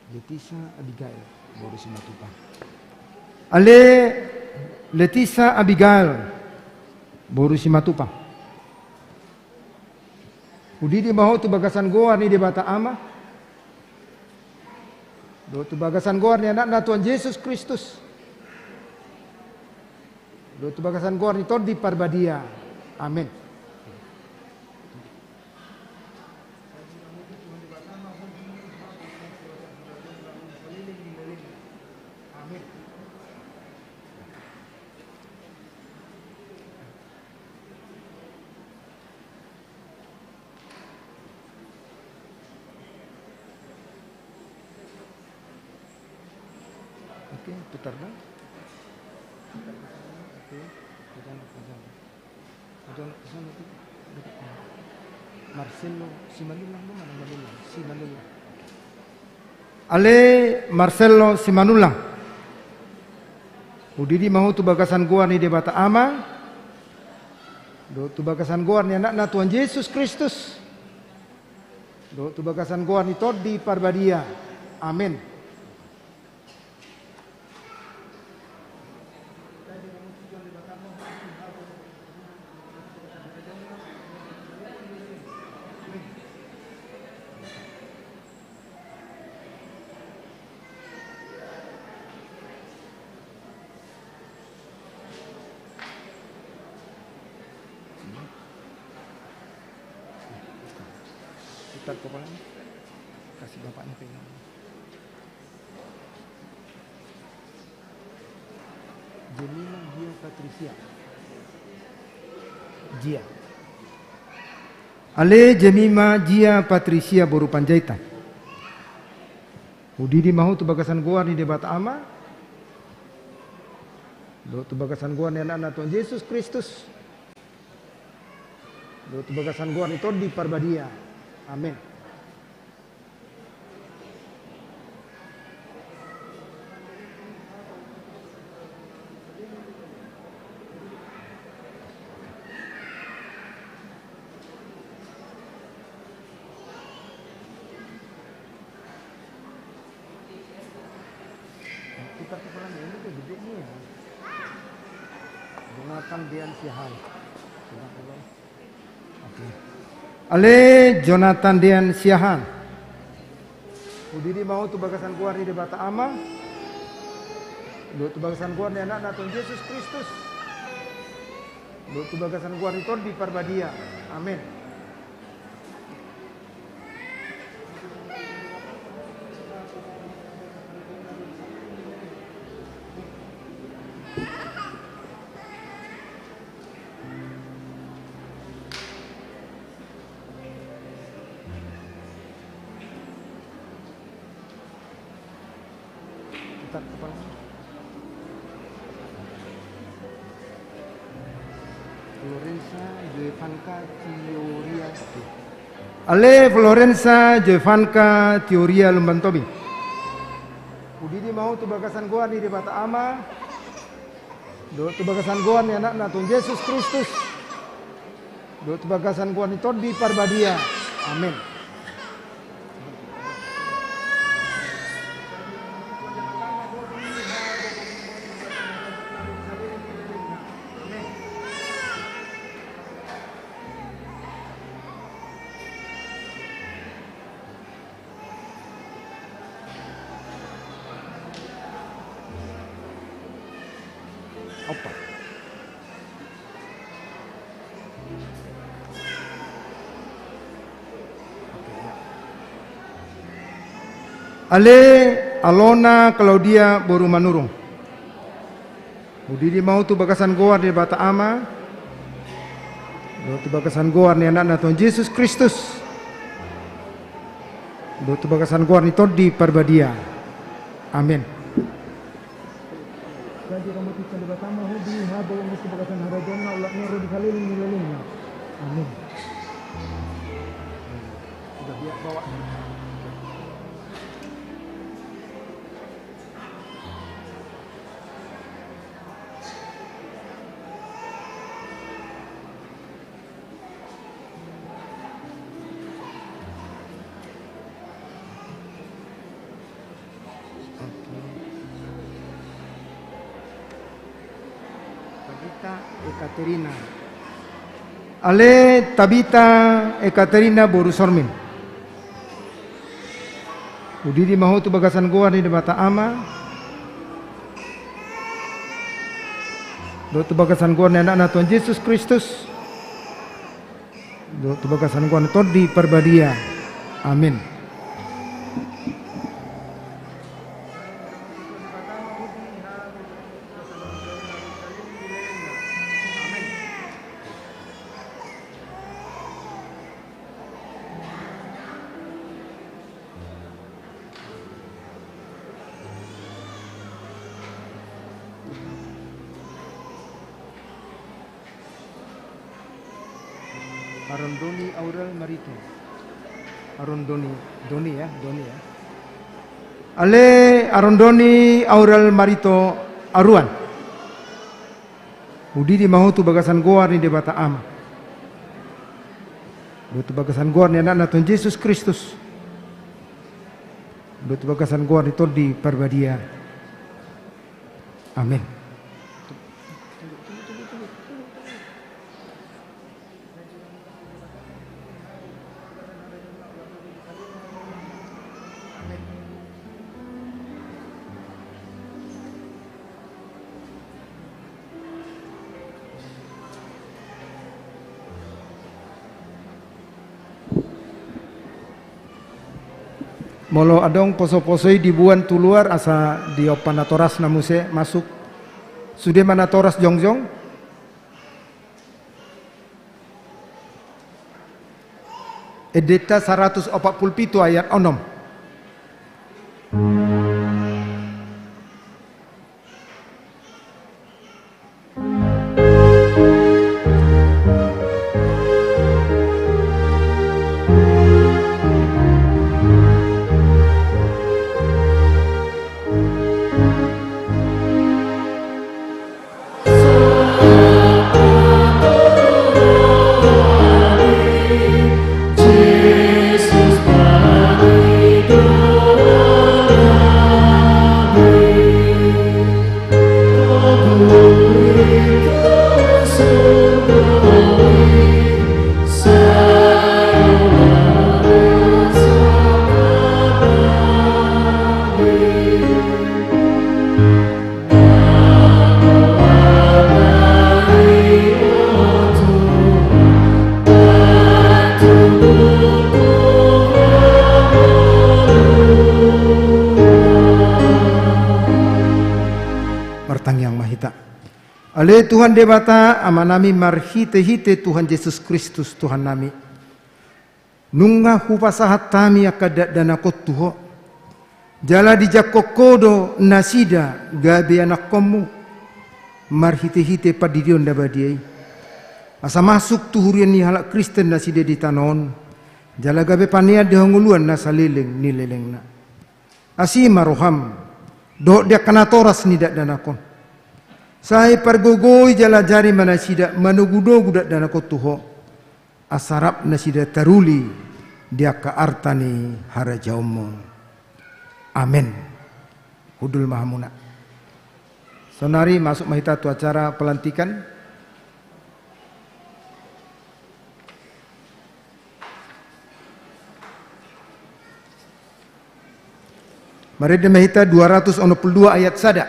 Letisa Abigail baru Simatupang. Ale Letisa Abigail baru Simatupang. Udidi maho tu bagasan goar ni di bata ama. Do tu bagasan goar ni anak na Tuhan Yesus Kristus. Do tu bagasan goar ni tod di parbadia. Amin. Oke, putar dah. Oke, pegang kesana tu. Marcelo Simanula mana Manula? Simanula. Ale Marcelo Simanula. Udidi mahu tu bagasan goa ni de bata ama. Do tu bagasan goa ni anak na Tuhan Yesus Kristus. Do tu bagasan goa ni tod di parbadia. Amin. Putar kepalanya, kasih bapaknya pegang. Jemima Gia Patricia. Gia. Ale Jemima Gia Patricia baru Panjaitan. Udidi mahu tu bagasan goa ni debata ama. Do tu bagasan goa ni anak Tuhan Yesus Kristus. Do tu bagasan goa ni tod di parbadia. Amin. Putar kepala ini tuh gede nih ya. Jonathan Dian Sihan. Oke. Ale Jonathan Dian Siahan. Udidi mau tu bagasan keluar di debata ama. Do tu bagasan keluar ni anak Tuhan Yesus Kristus. Do tu bagasan keluar itu di parbadia. Amin. Putar kepala. Florensa Jevanka Teoria. Ale Florensa Jevanka Teoria Lumbantobi. Udidi mau tu bagasan gua di bata ama. Do tu bagasan gua ni anak na Tuhan Yesus Kristus. Do tu bagasan gua ni tod di parbadia. Amin. Apa? Ale Alona Claudia Boru Manurung. Udidi mau tu bagasan goar di bata ama. Do tu bagasan goar ni anak Tuhan Yesus Kristus. Do tu bagasan goar ni todi parbadia. Amin. Jadi kamu tika di bata ama hudi habo mesti bagasan harajona ulaknya rodi kaliling nililingnya. Amin. Sudah dia bawa. Tabita Ekaterina. Ale Tabita Ekaterina Boru Sormin. Udidi mahu tu bagasan goa ni bata ama. Do tu bagasan goa ni anak Tuhan Yesus Kristus. Do tu bagasan goa ni todi perbadia. Amin. Arondoni Aurel Marito. Doni ya. Ale Arondoni Aurel Marito Aruan. Udidi mahu tu bagasan goar ni di bata ama. Do tu bagasan goar ni anak Tuhan Yesus Kristus. Do tu bagasan goar ni todi parbadia. Amin. Molo adong poso-posoi dibuan tuluar asa diopanatoras namuse masuk. Sudah manatoras jongjong. Edeta 147 ayat 6. Ale Tuhan debata amanami marhite-hite Tuhan Yesus Kristus Tuhan nami. Nunga hupasahat tami akadat danakot tuho. Jala dijakokodo nasida gabe anak komu. Marhite-hite padirion dabadiai. Asa masuk tuhurian ni halak Kristen nasida ditanon. Jala gabe pania dehonguluan nasalileng nileleng na. Asima roham. Dok dia kanatoras nidak danakon. Saya pergogoi jala jari mana sida manugudo gudak dana kotuho asarap nasida taruli dia ka artani harajaumu. Amin. Hudul mahamuna. Sonari masuk mahita tu acara pelantikan. Mari mahita 262 ayat sada.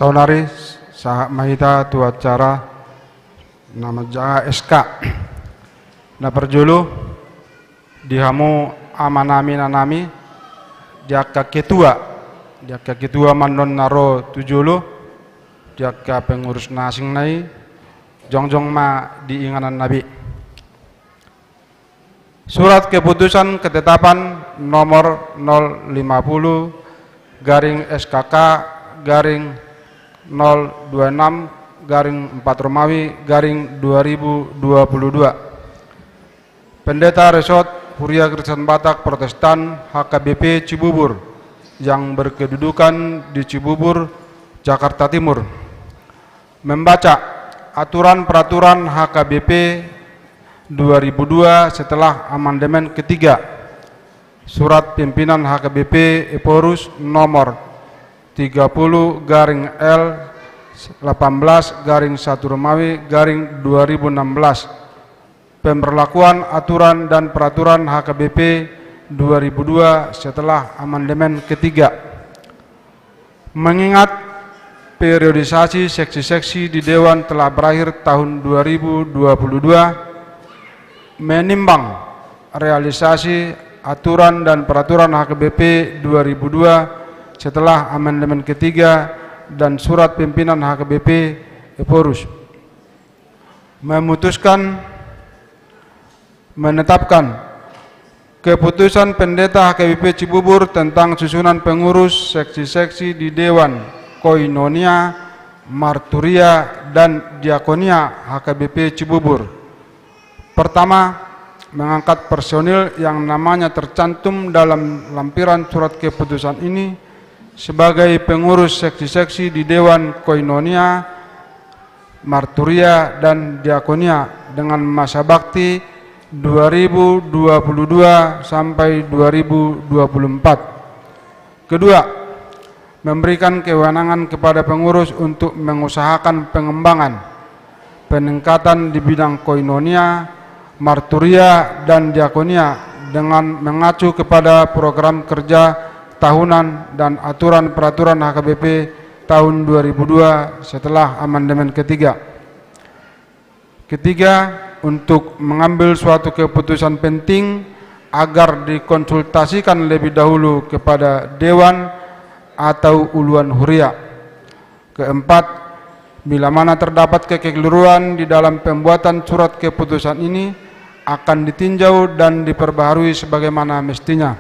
Saudari Sahak Mahita tu acara nama Jaga SK na perjulu dihamu amanami nanami jaka ketua mandon naro tujulu jaka pengurus nasing nai jongjong ma diinganan nabi. Surat keputusan ketetapan nomor 050 garing SKK garing 026 garing 4 Romawi garing 2022. Pendeta Resort Huria Kristen Batak Protestan HKBP Cibubur yang berkedudukan di Cibubur, Jakarta Timur membaca aturan peraturan HKBP 2002 setelah amandemen ketiga Surat Pimpinan HKBP Eporus nomor 30 garing L 18 garing 1 Romawi garing 2016 pemberlakuan aturan dan peraturan HKBP 2002 setelah amandemen ketiga. Mengingat periodisasi seksi-seksi di Dewan telah berakhir tahun 2022, menimbang realisasi aturan dan peraturan HKBP 2002 setelah amandemen ketiga dan surat pimpinan HKBP Eporus memutuskan menetapkan keputusan pendeta HKBP Cibubur tentang susunan pengurus seksi-seksi di Dewan Koinonia, Marturia, dan Diakonia HKBP Cibubur. Pertama, mengangkat personil yang namanya tercantum dalam lampiran surat keputusan ini sebagai pengurus seksi-seksi di Dewan Koinonia, Marturia, dan Diakonia dengan masa bakti 2022 sampai 2024. Kedua, memberikan kewenangan kepada pengurus untuk mengusahakan pengembangan, peningkatan di bidang Koinonia, Marturia, dan Diakonia dengan mengacu kepada program kerja tahunan dan aturan peraturan HKBP tahun 2002 setelah amandemen ketiga. Ketiga, untuk mengambil suatu keputusan penting agar dikonsultasikan lebih dahulu kepada Dewan atau Uluan Huria. Keempat, bila mana terdapat kekeliruan di dalam pembuatan surat keputusan ini akan ditinjau dan diperbaharui sebagaimana mestinya.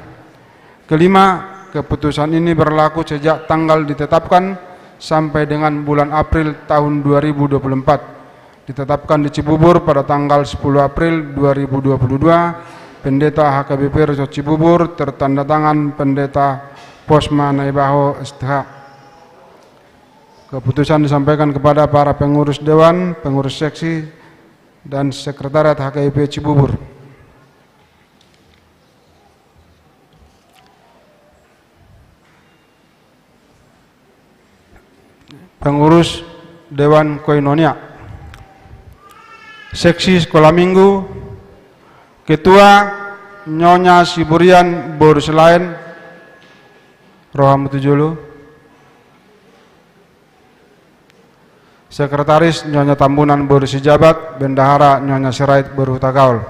Kelima, keputusan ini berlaku sejak tanggal ditetapkan sampai dengan bulan April tahun 2024. Ditetapkan di Cibubur pada tanggal 10 April 2022. Pendeta HKBP Resort Cibubur, tertanda tangan Pendeta Posma Naibaho STH. Keputusan disampaikan kepada para pengurus Dewan, pengurus seksi, dan Sekretariat HKBP Cibubur. Pengurus Dewan Koinonia, Seksi Sekolah Minggu, Ketua Nyonya Siburian Borselain Rohamutujulu, Sekretaris Nyonya Tambunan Borsijabat, Bendahara Nyonya Sirait Berhutagaul.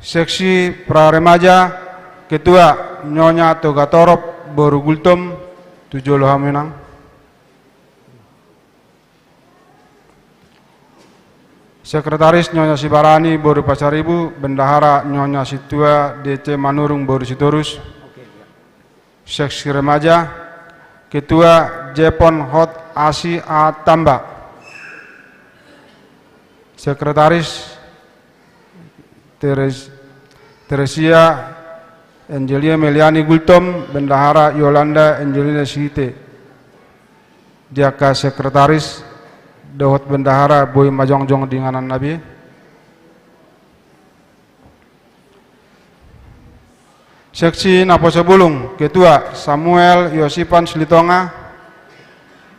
Seksi Praremaja, Ketua Nyonya Togatorop Borugultum Tujulu Haminang. Sekretaris Nyonya Sibarani Boru Pasaribu, Bendahara Nyonya Situa DC Manurung Boru Sitorus. Seksi Remaja, Ketua Jepon Hot Asi A Tamba. Sekretaris Teresia Angelia Meliani Gultom, Bendahara Yolanda Angelina Sihite. Jaka Sekretaris Dawat Bendahara Boy Majongjong Dinganan Nabi. Seksi Naposo Bulung, Ketua Samuel Yosipan Silitonga.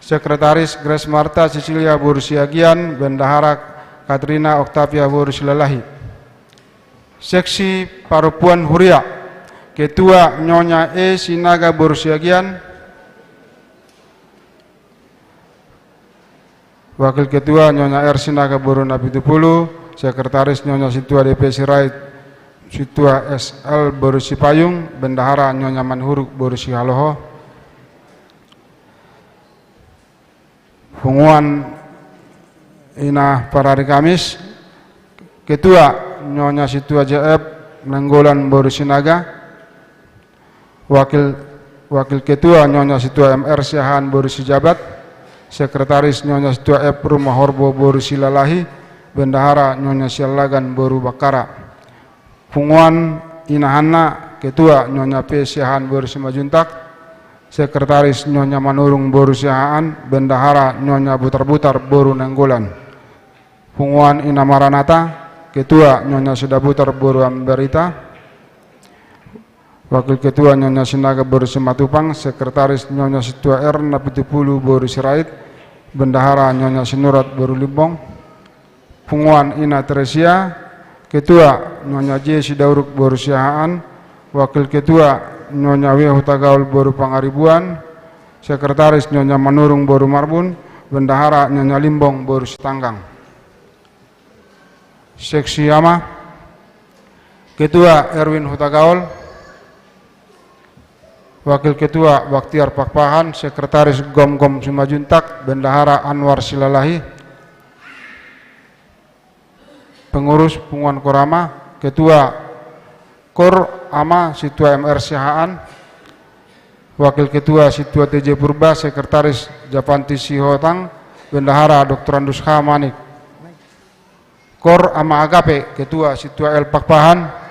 Sekretaris Grace Marta Cecilia Bursiagian, Bendahara Katrina Oktavia Bursilalahi. Seksi Parupuan Huria, Ketua Nyonya E Sinaga Bursiagian. Wakil Ketua Nyonya R. Sinaga Boru Napitupulu, Sekretaris Nyonya Situa DP Sirait Situa SL Boru Sipayung, Bendahara Nyonya Manhuruk Boru Sihaloho. Punguan Inah Parari Kamis, Ketua Nyonya Situa JF Nenggolan Boru Sinaga, Wakil Ketua Nyonya Situa MR Siahan Boru Sijabat, Sekretaris Nyonya Situa F Rumah Horbo Boru Silalahi, Bendahara Nyonya Sialagan Boru Bakara. Punguan Inahana, Ketua Nyonya P Siahan Boru Simajuntak, Sekretaris Nyonya Manurung Boru Siahaan, Bendahara Nyonya Butar-Butar Boru Nenggolan. Punguan Ina Maranata, Ketua Nyonya Sudabutar Boru Amberita, Wakil Ketua Nyonya Sinaga Boru Simatupang, Sekretaris Nyonya Situa R Napitupulu Boru Sirait, Bendahara Nyonya Sinurat Boru Limbong. Punguan Ina Teresia, Ketua Nyonya J Sidauruk Boru Siahaan, Wakil Ketua Nyonya W Hutagaul Boru Pangaribuan, Sekretaris Nyonya Manurung Boru Marbun, Bendahara Nyonya Limbong Boru Sitanggang. Seksi Yama, Ketua Erwin Hutagaul, Wakil Ketua Baktiar Pakpahan, Sekretaris Gom-Gom Simajuntak, Bendahara Anwar Silalahi. Pengurus Punguan Korama, Ketua Kor Ama Situa MR Sihaan, Wakil Ketua Situa TJ Purba, Sekretaris Japanti Sihotang, Bendahara Dr. Andus H. Manik. Kor Ama Agape, Ketua Situa El Pakpahan,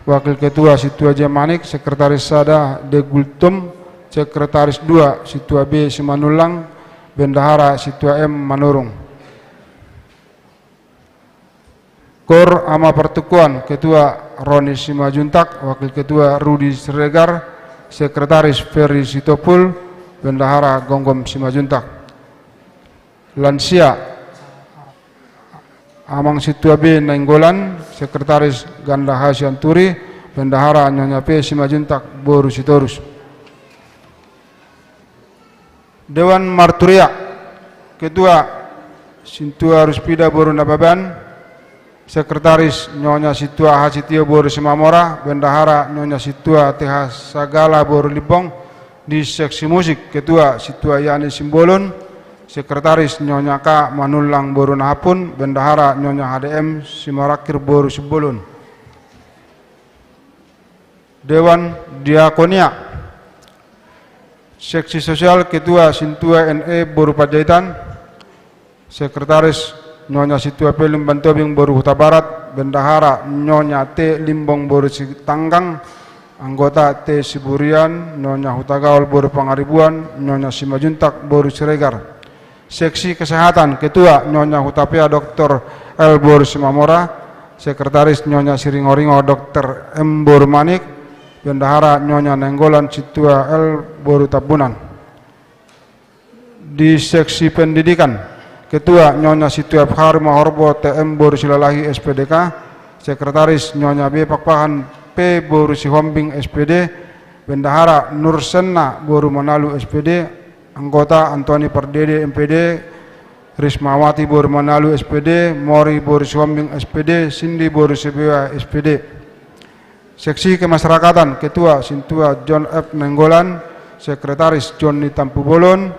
Wakil Ketua Situa J. Manik, Sekretaris Sada De Gultum, Sekretaris 2 Situa B. Simanulang, Bendahara Situa M. Manurung. Kor Ama Pertukuan, Ketua Roni Simajuntak, Wakil Ketua Rudi Siregar, Sekretaris Ferry Sitopul, Bendahara Gonggom Simajuntak. Lansia Amang Situa B. Nenggolan, Sekretaris Ganda Hasyanturi, Bendahara Nyonya P. Simajuntak Boru Sitorus. Dewan Marturia, Ketua Sintua Ruspida Boru Nababan, Sekretaris Nyonya Situa Hasitio Boru Simamora, Bendahara Nyonya Situa TH Sagala Boru Libong. Di seksi musik, Ketua Situa Yani Simbolon, Sekretaris Nyonya K. Manulang Boru Nahapun, Bendahara Nyonya HDM Simarakir Boru Sibolon. Dewan Diakonia, Seksi Sosial, Ketua Sintua NE Boru Pajaitan, Sekretaris Nyonya Situa P. Limbantobing Boru Huta Barat, Bendahara Nyonya T. Limbong Boru Sitanggang, Anggota T. Siburian, Nyonya Hutagaul Boru Pangaribuan, Nyonya Simajuntak Boru Siregar. Seksi Kesehatan, Ketua Nyonya Hutapea Dr. L. Boru Simamora, Sekretaris Nyonya Siringoringo Dr. M. Boru Manik, Bendahara Nyonya Nenggolan Situa L. Boru Tabunan. Di seksi pendidikan, Ketua Nyonya Situa F. Mahorbo TM Boru Silalahi SPDK, Sekretaris Nyonya B. Pakpahan P. Boru Sihombing SPD, Bendahara Nur Senna Boru Manalu SPD, Anggota Antoni Pardede MPD, Rismawati Boru Manalu SPD, Mori Boru Sihombing SPD, Cindy Boru Sibewa SPD. Seksi Kemasyarakatan, Ketua Sintua John F. Nenggolan, Sekretaris Johnny Tampubolon,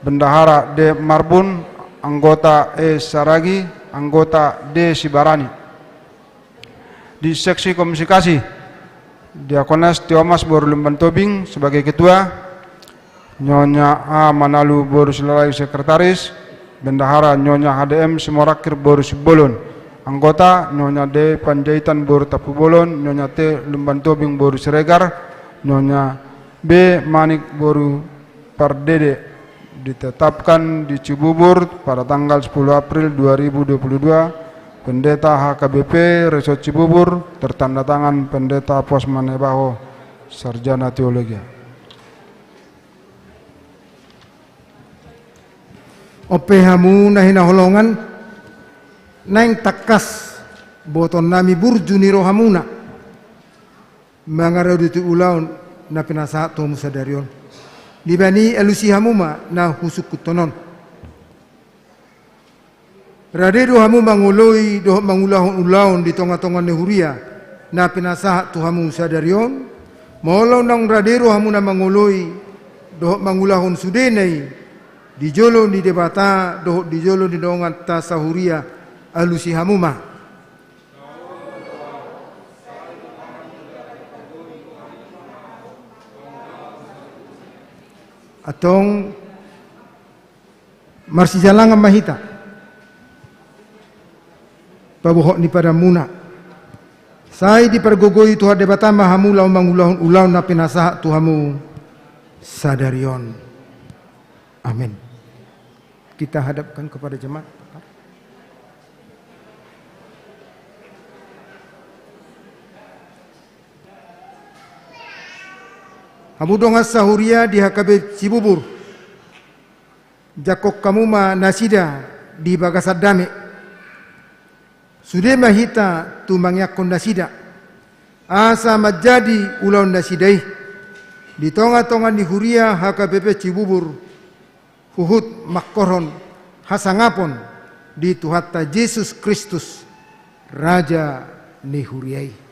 Bendahara D. Marbun, Anggota E. Saragi, Anggota D. Sibarani. Di seksi komunikasi, Diakonas Tiomas Boru Limbantobing sebagai Ketua, Nyonya A. Manalu Boru Silalai Sekretaris, Bendahara Nyonya HDM Simorakir Boru Sibolon. Anggota Nyonya D. Panjaitan Boru Tapubolon, Nyonya T. Limbantobing Boru Siregar, Nyonya B. Manik Boru Pardede. Ditetapkan di Cibubur pada tanggal 10 April 2022, Pendeta HKBP Resort Cibubur, tertanda tangan Pendeta Posman Ebaho, Sarjana Teologi. Opehamu nahina holongan, naing takas boton nami burjuni rohamuna, mangaruduti ulaun na pinasato musadarion. 'Di ba ni elusi hamuma na husuk kutonon. Rade dohamu manguloi doh mangulahun-ulahun di tonga-tonga nehuria na pinasahat tuhamu sadarion molo nang rade dohamu na manguloi doh mangulahun sudenai di jolo di debata doh di jolo di dongat ta sahuria alusi hamuma atong marsijalangan mahita pabuhok ni pada muna sai di pergogoi tuha debata mahamu lau mangulahun ulau na pinasahat tuhamu sadarion. Amin. Kita hadapkan kepada jemaat. Hamu dongas sahuria di HKB Cibubur. Jakok kamuma nasida di Bagasadame. Sudah mahita tu mangyakon nasida. Asa majadi ulau nasidai. Di tonga-tonga di huria HKBP Cibubur. Huhut makkoron hasangapon di Tuhatta Yesus Kristus Raja ni huriai.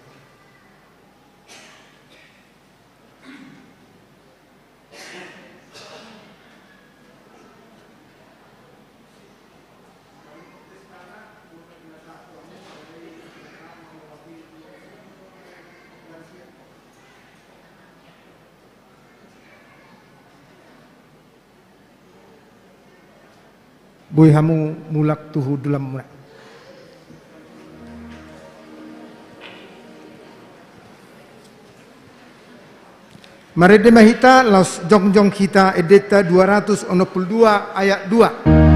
Boy hamu mulak tuhu dalam mulak. Marede mahita los jongjong kita edeta 262 ayat 2.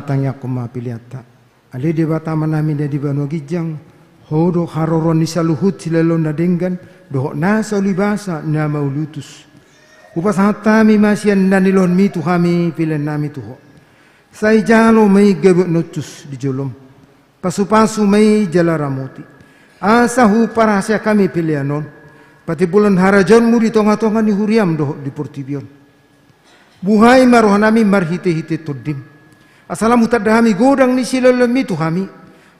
Tanya kuma piliata. Ale debata manami na di bano gijang. Hodo haroron ni saluhut silalon na denggan. Doho nasa ulibasa na maulutus. Upas hatami masyan na nilon mi tuhami pilan nami tuho. Say jalo may gabot notus di jolom. Pasu-pasu may jalaramuti. Asa hu para siya kami pilianon. Pati bulan harajon mo di tonga-tonga ni huriam doho di portibion. Buhay marohanami marhite-hite todim. Asalam utadahami godang ni silalami tuhami.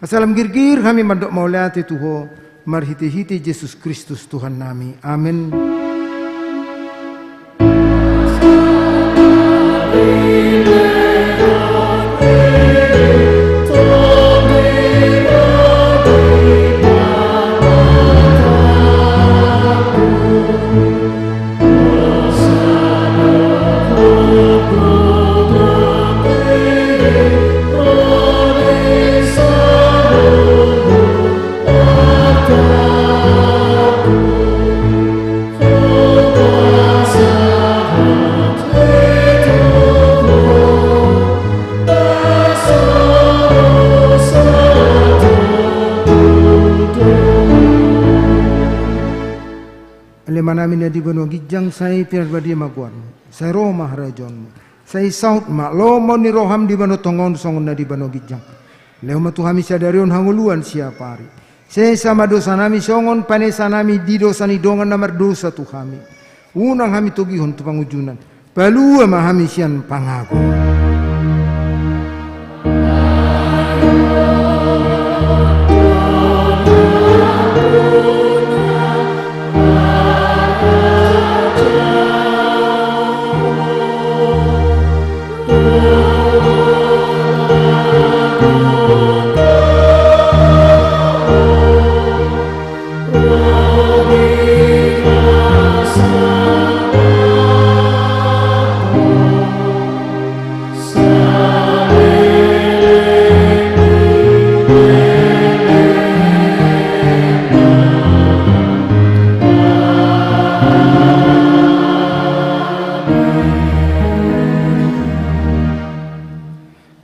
Asalam girgir kami mandok maulati tuho. Marhite-hite Yesus Kristus Tuhan nami. Amin. Manami na di bano gijang say pirbadi maguan say Roma harajon say saut ma lomo ni roham di bano tongon songon na di bano gijang leo matuhami sadarion hanguluan siapa hari say sama dosa nami songon panesa nami di dosa ni dongan namar dosa tuhami unang hami tugihon tu pangujunan palua mahami sian pangaku.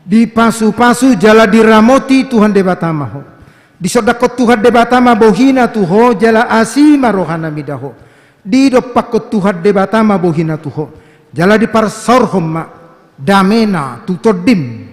Di pasu-pasu jala diramoti Tuhan debatama ho. Di sodakot Tuhan debatama bohina tuho jala asima rohana midaho. Di dopakot Tuhan debatama bohina tuho. Jala di parsorhom ma damena tutodim.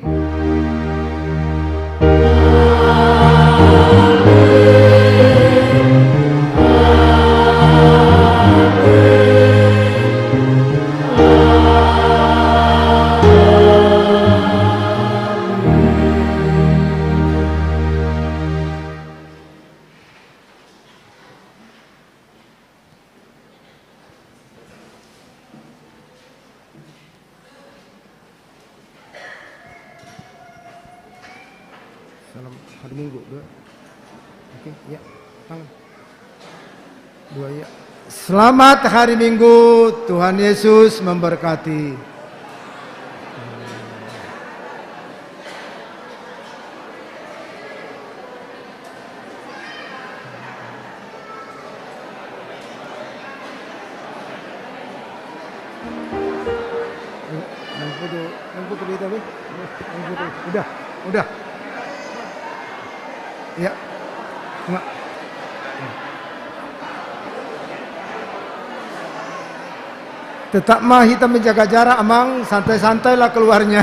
Salam hari Minggu dua. Oke, ya. Tangan. Dua ya. Selamat hari Minggu. Tuhan Yesus memberkati. Udah. Ya. Enggak. Tetap mah kita menjaga jarak, amang santai-santai lah keluarnya.